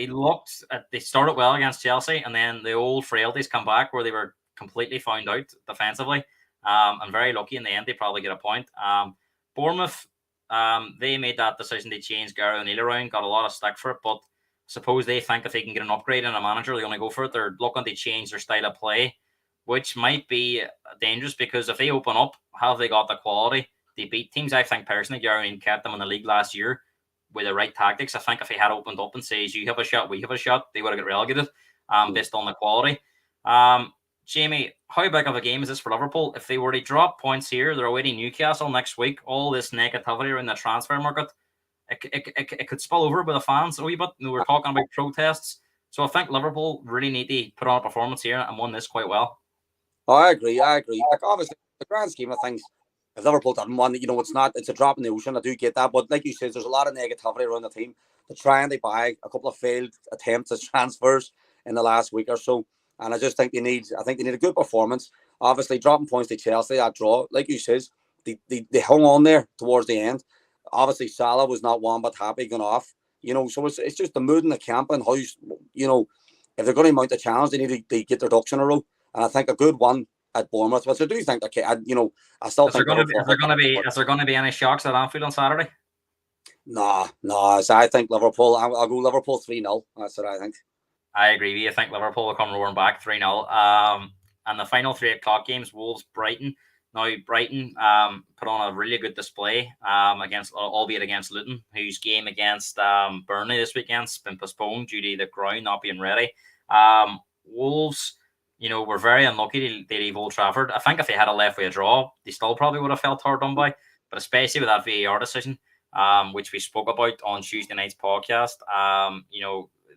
They started well against Chelsea, and then the old frailties come back where they were completely found out defensively. And very lucky in the end, they probably get a point. Bournemouth, they made that decision to change Gary O'Neill around, got a lot of stick for it, but suppose they think if they can get an upgrade in a manager, they're going to go for it. They're looking to change their style of play, which might be dangerous because if they open up, have they got the quality? They beat teams. I think personally, Gary O'Neill kept them in the league last year with the right tactics. I think if he had opened up and says you have a shot, we have a shot, they would have got relegated based on the quality. Jamie, how big of a game is this for Liverpool? If they were to drop points here, they're away to Newcastle next week. All this negativity around the transfer market, it could spill over with the fans a wee bit. We're talking about protests. So I think Liverpool really need to put on a performance here and won this quite well. Oh, I agree. Like obviously, the grand scheme of things, if Liverpool didn't win, it's a drop in the ocean. I do get that, but like you said, there's a lot of negativity around the team. They're trying to buy a couple of failed attempts at transfers in the last week or so, and I just think they need a good performance. Obviously, dropping points to Chelsea, that draw, like you said, they hung on there towards the end. Obviously, Salah was not one but happy going off. So it's just the mood in the camp and how if they're going to mount a challenge, they need to get their ducks in a row. And I think a good one at Bournemouth, which I do think I still think is there going to be any shocks at Anfield on Saturday? No. So I think Liverpool. I'll go Liverpool 3-0. That's what I think. I agree with you. I think Liverpool will come roaring back 3-0. And the final 3:00 games, Wolves, Brighton. Now Brighton put on a really good display albeit against Luton, whose game against Burnley this weekend's been postponed due to the ground not being ready. Wolves, were very unlucky to leave Old Trafford. I think if they had a left way draw, they still probably would have felt hard done by. But especially with that VAR decision, which we spoke about on Tuesday night's podcast,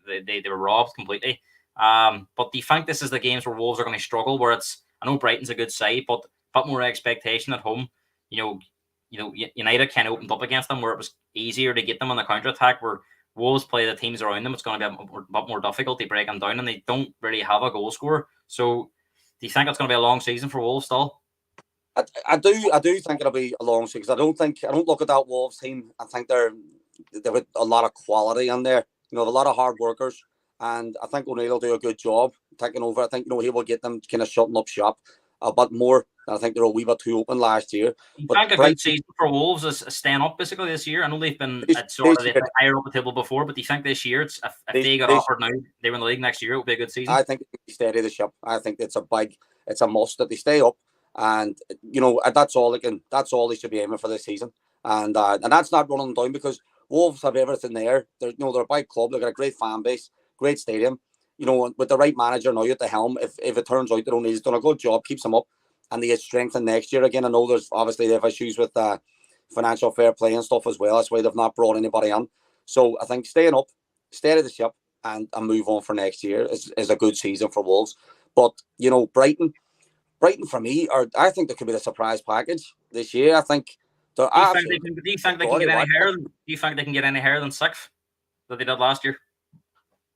they were robbed completely. But do you think this is the games where Wolves are going to struggle? Where I know Brighton's a good side, but a bit more expectation at home. United kind of opened up against them where it was easier to get them on the counter attack. Where Wolves play the teams around them, it's going to be a bit more difficult to break them down, and they don't really have a goal scorer. So, do you think it's going to be a long season for Wolves still? I do think it'll be a long season because I don't look at that Wolves team. I think they've got a lot of quality in there. A lot of hard workers, and I think O'Neill will do a good job taking over. I think he will get them kind of shutting up shop a bit more. I think they're a wee bit too open last year. You think a good season for Wolves is staying up basically this year? I know they've been higher up the table before, but do you think this year, if they got offered now, they were in the league next year, it would be a good season? I think they steady the ship. I think it's a must that they stay up, and that's all they should be aiming for this season. And that's not running them down because Wolves have everything there. They're a big club. They've got a great fan base, great stadium. With the right manager now at the helm, if it turns out that O'Neill's done a good job, keeps them up, and they get strengthened next year again. I know they have issues with financial fair play and stuff as well. That's why they've not brought anybody on. So I think staying up, steady the ship, and move on for next year is a good season for Wolves. But Brighton for me, I think there could be the surprise package this year. I think. Do you think they can get any higher? Do you think they can get any higher than 6th that they did last year?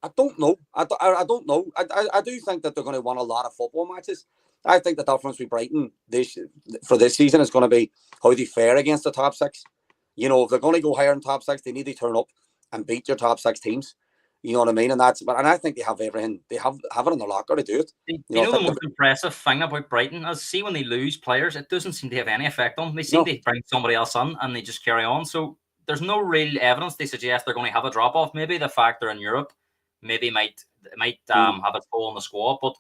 I don't know. I don't know. I do think that they're going to win a lot of football matches. I think the difference with Brighton for this season is going to be how they fare against the top 6. If they're going to go higher in top 6, they need to turn up and beat your top 6 teams. You know what I mean? And I think they have everything. They have it in their locker to do it. The most impressive thing about Brighton is see when they lose players, it doesn't seem to have any effect on them. They seem to bring somebody else on and they just carry on. So there's no real evidence to suggest they're going to have a drop off. Maybe the factor in Europe might have a toll on the squad. But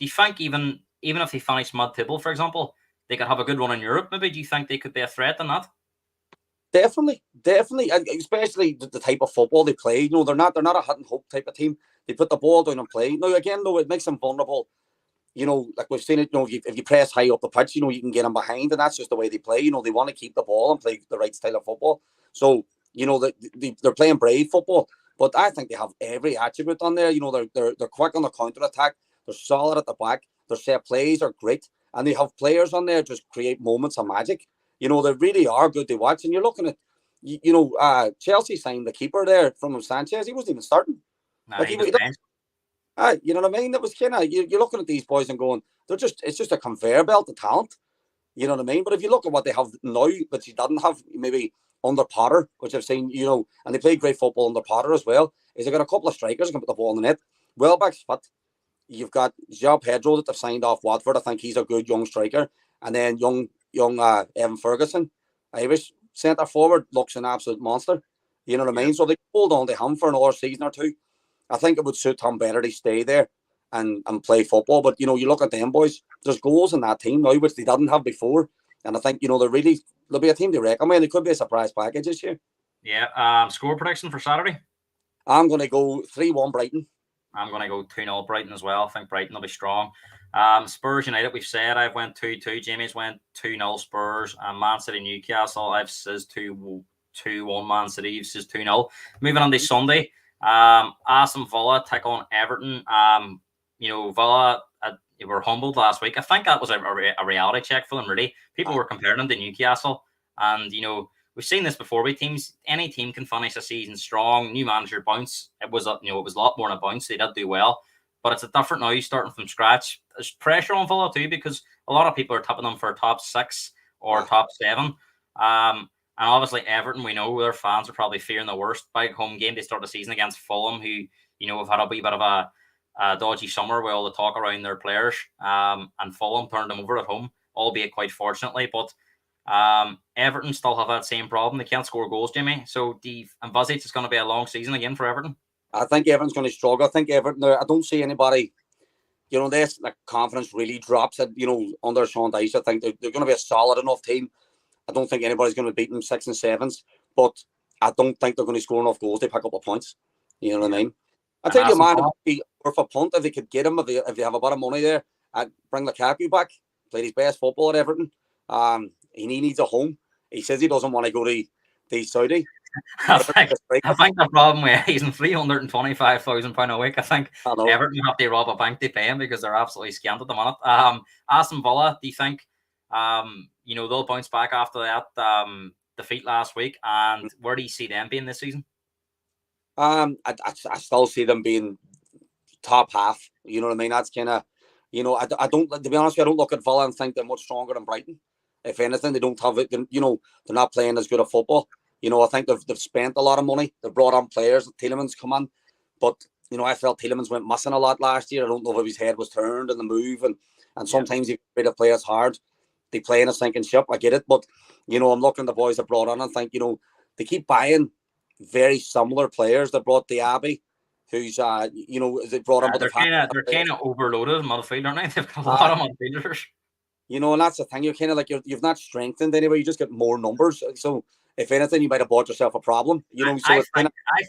do you think even if they finish mid-table, for example, they could have a good run in Europe? Maybe do you think they could be a threat in that? Definitely, and especially the type of football they play. They're not a hit and hope type of team. They put the ball down and play. Now again, it makes them vulnerable. Like we've seen it. If you press high up the pitch, you can get them behind, and that's just the way they play. They want to keep the ball and play the right style of football. So they're playing brave football. But I think they have every attribute on there. They're quick on the counter attack. They're solid at the back. Their set plays are great, and they have players on there just create moments of magic. They really are good to watch. And you're looking at, Chelsea signed the keeper there from Sanchez. He wasn't even starting. He was You know what I mean? That was kind of you're looking at these boys and going, it's just a conveyor belt of talent. You know what I mean? But if you look at what they have now, which he didn't have maybe under Potter, which I've seen, and they play great football under Potter as well, is they got a couple of strikers who can put the ball in the net. Welbeck's fit. You've got João Pedro that they've signed off Watford. I think he's a good young striker. And then young Evan Ferguson, Irish centre forward, looks an absolute monster. You know what I mean? So they hold on to him for another season or two. I think it would suit him better to stay there and play football. But, you look at them boys, there's goals in that team now, which they didn't have before. And I think, they'll be a team to reckon with. They could be a surprise package this year. Yeah. Score prediction for Saturday? I'm going to go 3-1 Brighton. I'm going to go 2-0 Brighton as well. I think Brighton will be strong. Spurs United, we've said. I've went 2-2. Jamie's went 2-0 Spurs. Man City Newcastle, I've says 2-1 Man City. You've says 2-0. Moving on to Sunday, Aston Villa take on Everton. Villa were humbled last week. I think that was a reality check for them, really. People were comparing them to Newcastle. And, we've seen this before with teams. Any team can finish a season strong. New manager bounce. It was a lot more than a bounce. They did do well, but it's a different now. Starting from scratch. There's pressure on Villa too because a lot of people are tipping them for top 6 or top 7. And obviously Everton, we know their fans are probably fearing the worst. Big home game. They start the season against Fulham, who have had a wee bit of a dodgy summer with all the talk around their players. And Fulham turned them over at home, albeit quite fortunately, but. Everton still have that same problem. They can't score goals, Jimmy. So do you envisage it's going to be a long season again for Everton? I think Everton's going to struggle. I think Everton, I don't see anybody, this confidence really drops at, under Sean Dyche. I think they're going to be a solid enough team. I don't think anybody's going to beat them 6 and 7s, but I don't think they're going to score enough goals to pick up the points. You know what I mean? I tell you, man, it would be worth a punt if they could get him, if they have a bit of money there. I'd bring Lukaku back, played his best football at Everton. He needs a home. He says he doesn't want to go to Saudi. I think the problem with he's in £325,000 a week. I think Everton have to rob a bank to pay him because they're absolutely scammed at the minute. Aston Villa, do you think they'll bounce back after that defeat last week? And where do you see them being this season? I still see them being top half. You know what I mean? That's kind of, I don't, to be honest with you, I don't look at Villa and think they're much stronger than Brighton. If anything, they don't have it. They're not playing as good a football. I think they've spent a lot of money. They've brought on players. Tielemans come on, but I felt Tielemans went missing a lot last year. I don't know if his head was turned in the move, and sometimes you get to play as hard. They play in a sinking ship. I get it, but I'm looking at the boys that brought on and think they keep buying very similar players. They brought Diaby, who's they brought on. They're kind of overloaded in midfield, aren't they? They've got a lot of midfielders. And that's the thing. You're kind of like you've not strengthened anyway. You just get more numbers. So if anything, you might have bought yourself a problem. I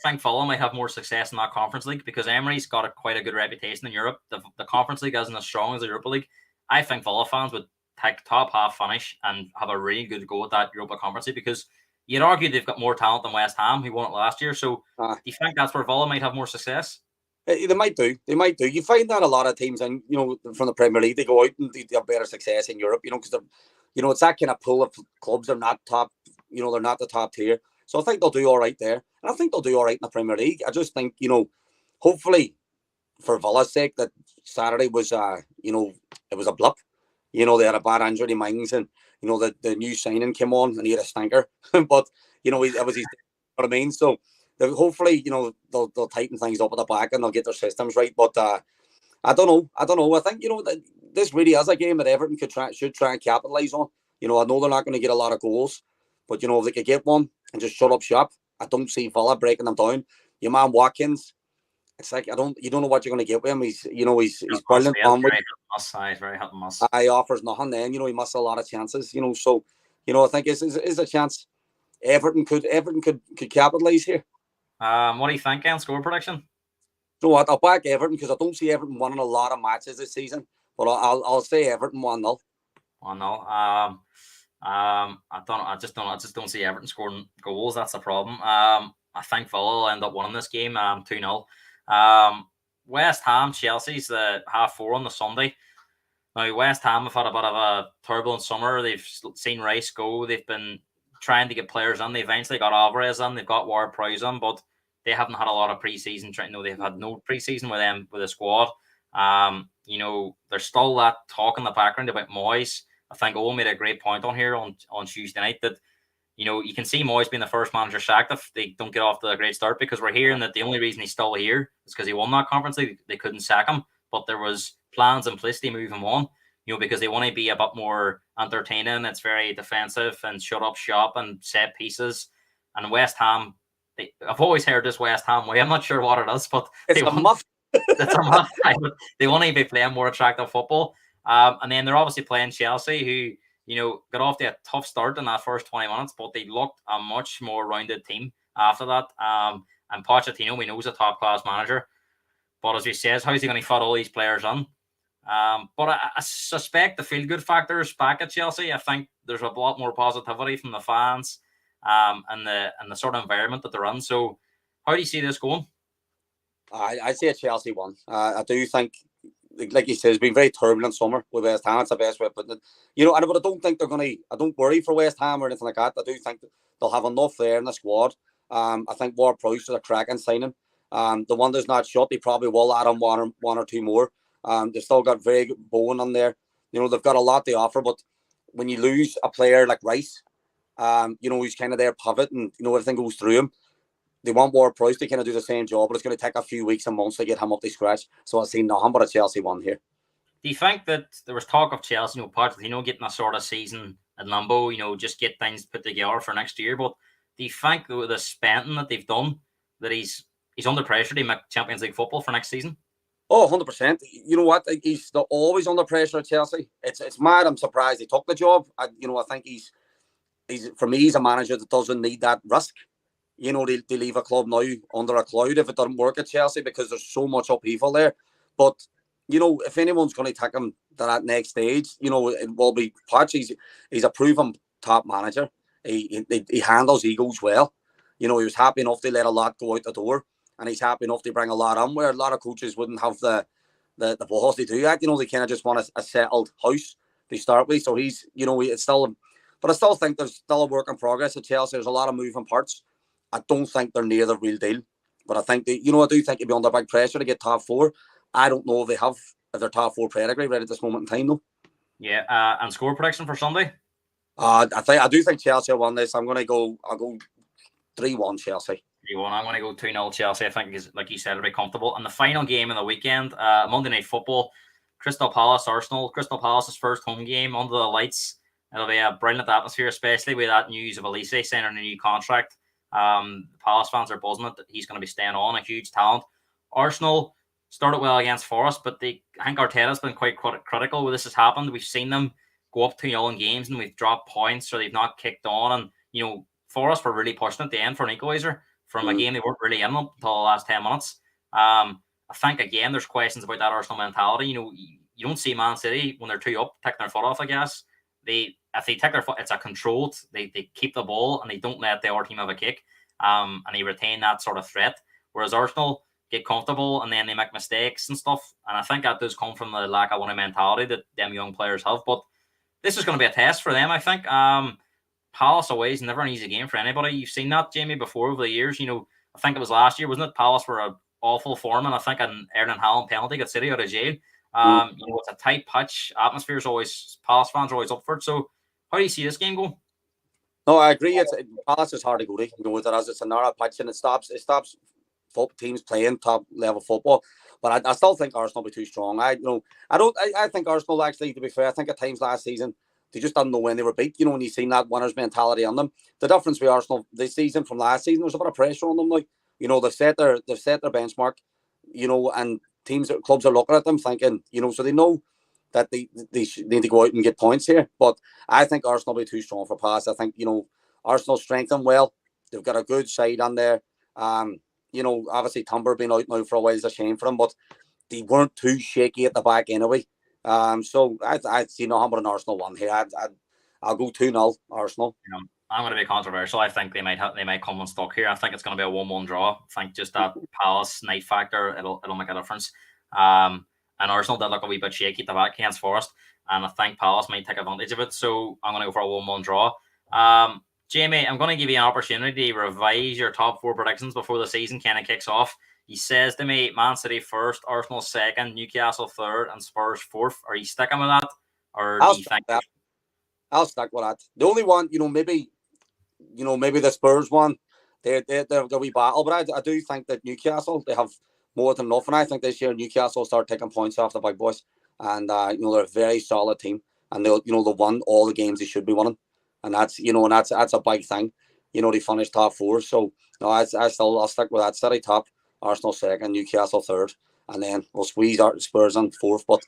think Fulham might have more success in that Conference League because Emery's got quite a good reputation in Europe. The Conference League isn't as strong as the Europa League. I think Villa fans would take top half finish and have a really good go at that Europa Conference League because you'd argue they've got more talent than West Ham, who won it last year. So do you think that's where Villa might have more success? They might do. You find that a lot of teams, and from the Premier League, they go out and they have better success in Europe. Because they're, it's that kind of pool of clubs. They're not top. They're not the top tier. So I think they'll do all right there, and I think they'll do all right in the Premier League. I just think hopefully for Villa's sake that Saturday was it was a blip. They had a bad injury to Mings, and the new signing came on and he had a stinker. But it was his. What I mean, so. Hopefully, they'll tighten things up at the back and they'll get their systems right. But I don't know. I think this really is a game that Everton should try and capitalise on. I know they're not going to get a lot of goals, but if they could get one and just shut up shop, I don't see Villa breaking them down. Your man Watkins, it's like you don't know what you're going to get with him. He's brilliant. He's very hit and miss. He offers nothing. Then he missed a lot of chances. So I think is a chance Everton could capitalise here. What do you think, Ken? Score prediction? You know what? I'll back Everton because I don't see Everton winning a lot of matches this season. But I'll say Everton 1-0. 1-0. I just don't see Everton scoring goals. That's the problem. I think Villa will end up winning this game 2-0. West Ham, Chelsea's the 4:30 on the Sunday. Now, West Ham have had a bit of a turbulent summer. They've seen Rice go. They've been trying to get players in. They eventually got Alvarez in. They've got Ward-Prowse in. But they haven't had a lot of preseason. They've had no preseason with them with the squad. There's still that talk in the background about Moyes. I think Owen made a great point on here on Tuesday night that you can see Moyes being the first manager sacked if they don't get off to a great start, because we're hearing that the only reason he's still here is because he won that conference league. They couldn't sack him, but there was plans in place to move him on, because they want to be a bit more entertaining. It's very defensive and shut up shop and set pieces. And West Ham, I've always heard this West Ham way. I'm not sure what it is, but it's a muff. It's a muff. They want to be playing more attractive football. And then they're obviously playing Chelsea, who got off to a tough start in that first 20 minutes, but they looked a much more rounded team after that. And Pochettino, we know, is a top-class manager. But as we says, how's he going to fit all these players in? But I suspect the feel-good factor is back at Chelsea. I think there's a lot more positivity from the fans and the sort of environment that they're in. So how do you see this going? I'd say a Chelsea one. I do think, like you said, it's been very turbulent summer with West Ham. It's the best way of putting it. But I don't think they're going to. I don't worry for West Ham or anything like that. I do think they'll have enough there in the squad. I think Ward-Prowse is a cracking signing. The one that's not shut, they probably will add on one or two more. They've still got very good Bowen on there. They've got a lot to offer. But when you lose a player like Rice, who's kind of their pivot and everything goes through him. They want Ward-Prowse to kind of do the same job, but it's going to take a few weeks and months to get him up to scratch. So I see nothing but a Chelsea one here. Do you think that there was talk of Chelsea, Pochettino getting a sort of season at limbo, just get things put together for next year? But do you think with the spending that they've done, that he's under pressure to make Champions League football for next season? Oh, 100%. You know what? He's always under pressure at Chelsea. It's mad. I'm surprised he took the job. I think he's for me, he's a manager that doesn't need that risk. They leave a club now under a cloud if it doesn't work at Chelsea, because there's so much upheaval there. But, if anyone's going to take him to that next stage, it will be Poch. He's a proven top manager. He handles egos well. He was happy enough to let a lot go out the door, and he's happy enough to bring a lot on, where a lot of coaches wouldn't have the balls to do that. They kind of just want a settled house to start with. So he's, it's still, but I still think there's still a work in progress at Chelsea. There's a lot of moving parts. I don't think they're near the real deal, but I think I do think you'd be under big pressure to get top four. I don't know if they're top four pedigree right at this moment in time, though. Yeah, and score prediction for Sunday? I do think Chelsea will win this. I'll go 3-1 Chelsea. 3-1. I'm going to go 2-0 Chelsea. I think, like you said, it'll be comfortable. And the final game of the weekend, Monday Night Football, Crystal Palace, Arsenal. Crystal Palace's first home game under the lights. It'll be a brilliant atmosphere, especially with that news of Elise signing a new contract. Palace fans are buzzing that he's going to be staying on, a huge talent. Arsenal started well against Forest, but I think Arteta's been quite critical when this has happened. We've seen them go up 2-0 in games and we've dropped points, or they've not kicked on. And, Forest were really pushing at the end for an equaliser from a game they weren't really in until the last 10 minutes. I think, again, there's questions about that Arsenal mentality. You don't see Man City, when they're 2 up, taking their foot off, I guess. If they take their foot, it's a controlled. They keep the ball and they don't let the other team have a kick, and they retain that sort of threat. Whereas Arsenal get comfortable and then they make mistakes and stuff. And I think that does come from the lack of winning mentality that them young players have. But this is going to be a test for them, I think. Palace away is never an easy game for anybody. You've seen that, Jamie, before over the years. I think it was last year, wasn't it? Palace were an awful form, and I think an Erling Haaland penalty got City out of jail. It's a tight pitch. Atmosphere is always, Palace fans are always up for it. So how do you see this game going? No, I agree. Palace is hard to go to. It's a narrow pitch and it stops teams playing top level football. But I still think Arsenal will be too strong. I think Arsenal, actually, to be fair, I think at times last season they just didn't know when they were beat. When you've seen that winner's mentality on them. The difference with Arsenal this season from last season, there was a bit of pressure on them. They've set their benchmark. And clubs are looking at them thinking, so they know that they need to go out and get points here. But I think Arsenal will be too strong for Palace. I think, Arsenal strengthened well. They've got a good side on there. Obviously Timber being out now for a while is a shame for them, but they weren't too shaky at the back anyway. So I'd see nothing but an Arsenal one here. I'll go 2-0 Arsenal. I'm going to be controversial. I think they might come unstuck here. I think it's going to be a 1-1 draw. I think just that Palace night factor, it'll make a difference. And Arsenal did look a wee bit shaky at the back against Forest, and I think Palace might take advantage of it. So I'm going to go for a 1-1 draw. Jamie, I'm going to give you an opportunity to revise your top four predictions before the season kind of kicks off. He says to me, Man City first, Arsenal second, Newcastle third, and Spurs fourth. Are you sticking with that, or do I'll you stick think? with that. I'll stick with that. The only one, maybe the Spurs one, they'll be battle. But I do think that Newcastle, they have more than enough, and I think this year Newcastle will start taking points off the big boys, and they're a very solid team, and they'll won all the games they should be winning, and that's a big thing. They finished top four, so no, I'll stick with that. City top, Arsenal second, Newcastle third, and then we'll squeeze our Spurs on fourth. But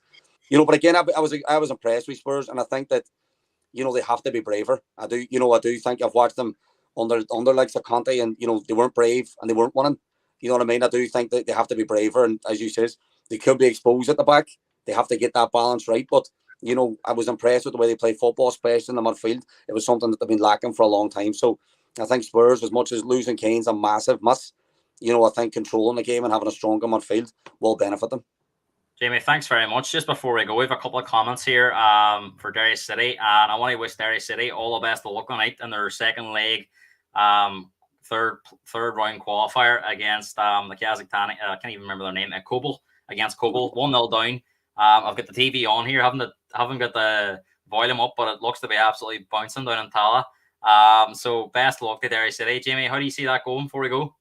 again, I was impressed with Spurs, and I think that they have to be braver. I do think I've watched them under likes of Conte, and they weren't brave and they weren't winning. You know what I mean? I do think that they have to be braver, and as you says, they could be exposed at the back. They have to get that balance right. But I was impressed with the way they play football, especially in the midfield. It was something that they've been lacking for a long time. So I think Spurs, as much as losing Kane's a massive miss, I think controlling the game and having a stronger midfield will benefit them. Jamie, thanks very much. Just before we go, we have a couple of comments here for Derry City, and I want to wish Derry City all the best of luck tonight in their second leg, third round qualifier against the Kazakhstan. I can't even remember their name. Kobul against Kobul, 1-0 down. I've got the TV on here. Haven't got the volume up, but it looks to be absolutely bouncing down in Tala. So best of luck to Derry City, Jamie. How do you see that going before we go?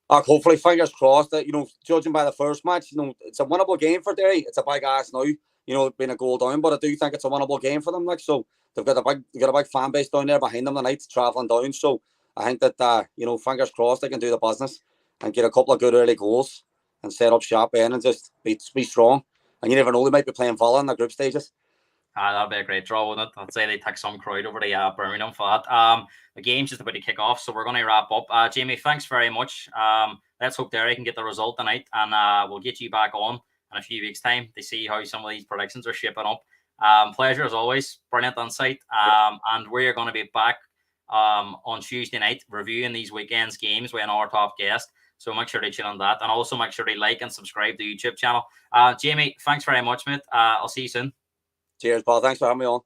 Hopefully, fingers crossed that, judging by the first match, it's a winnable game for Derry. It's a big ass now, being a goal down, but I do think it's a winnable game for them. So they've got a big fan base down there behind them tonight, travelling down. So I think that, fingers crossed they can do the business and get a couple of good early goals and set up shop in and just be strong. And you never know, they might be playing Villa in the group stages. That'd be a great draw, wouldn't it? I'd say they take some crowd over to Birmingham for that. The game's just about to kick off, so we're going to wrap up. Jamie, thanks very much. Let's hope Derry can get the result tonight, and we'll get you back on in a few weeks' time to see how some of these predictions are shaping up. Pleasure as always, brilliant insight. And we're going to be back on Tuesday night reviewing these weekend's games with our top guest. So make sure to tune on that, and also make sure to like and subscribe to the YouTube channel. Jamie, thanks very much, mate. I'll see you soon. Cheers, Paul. Thanks for having me on.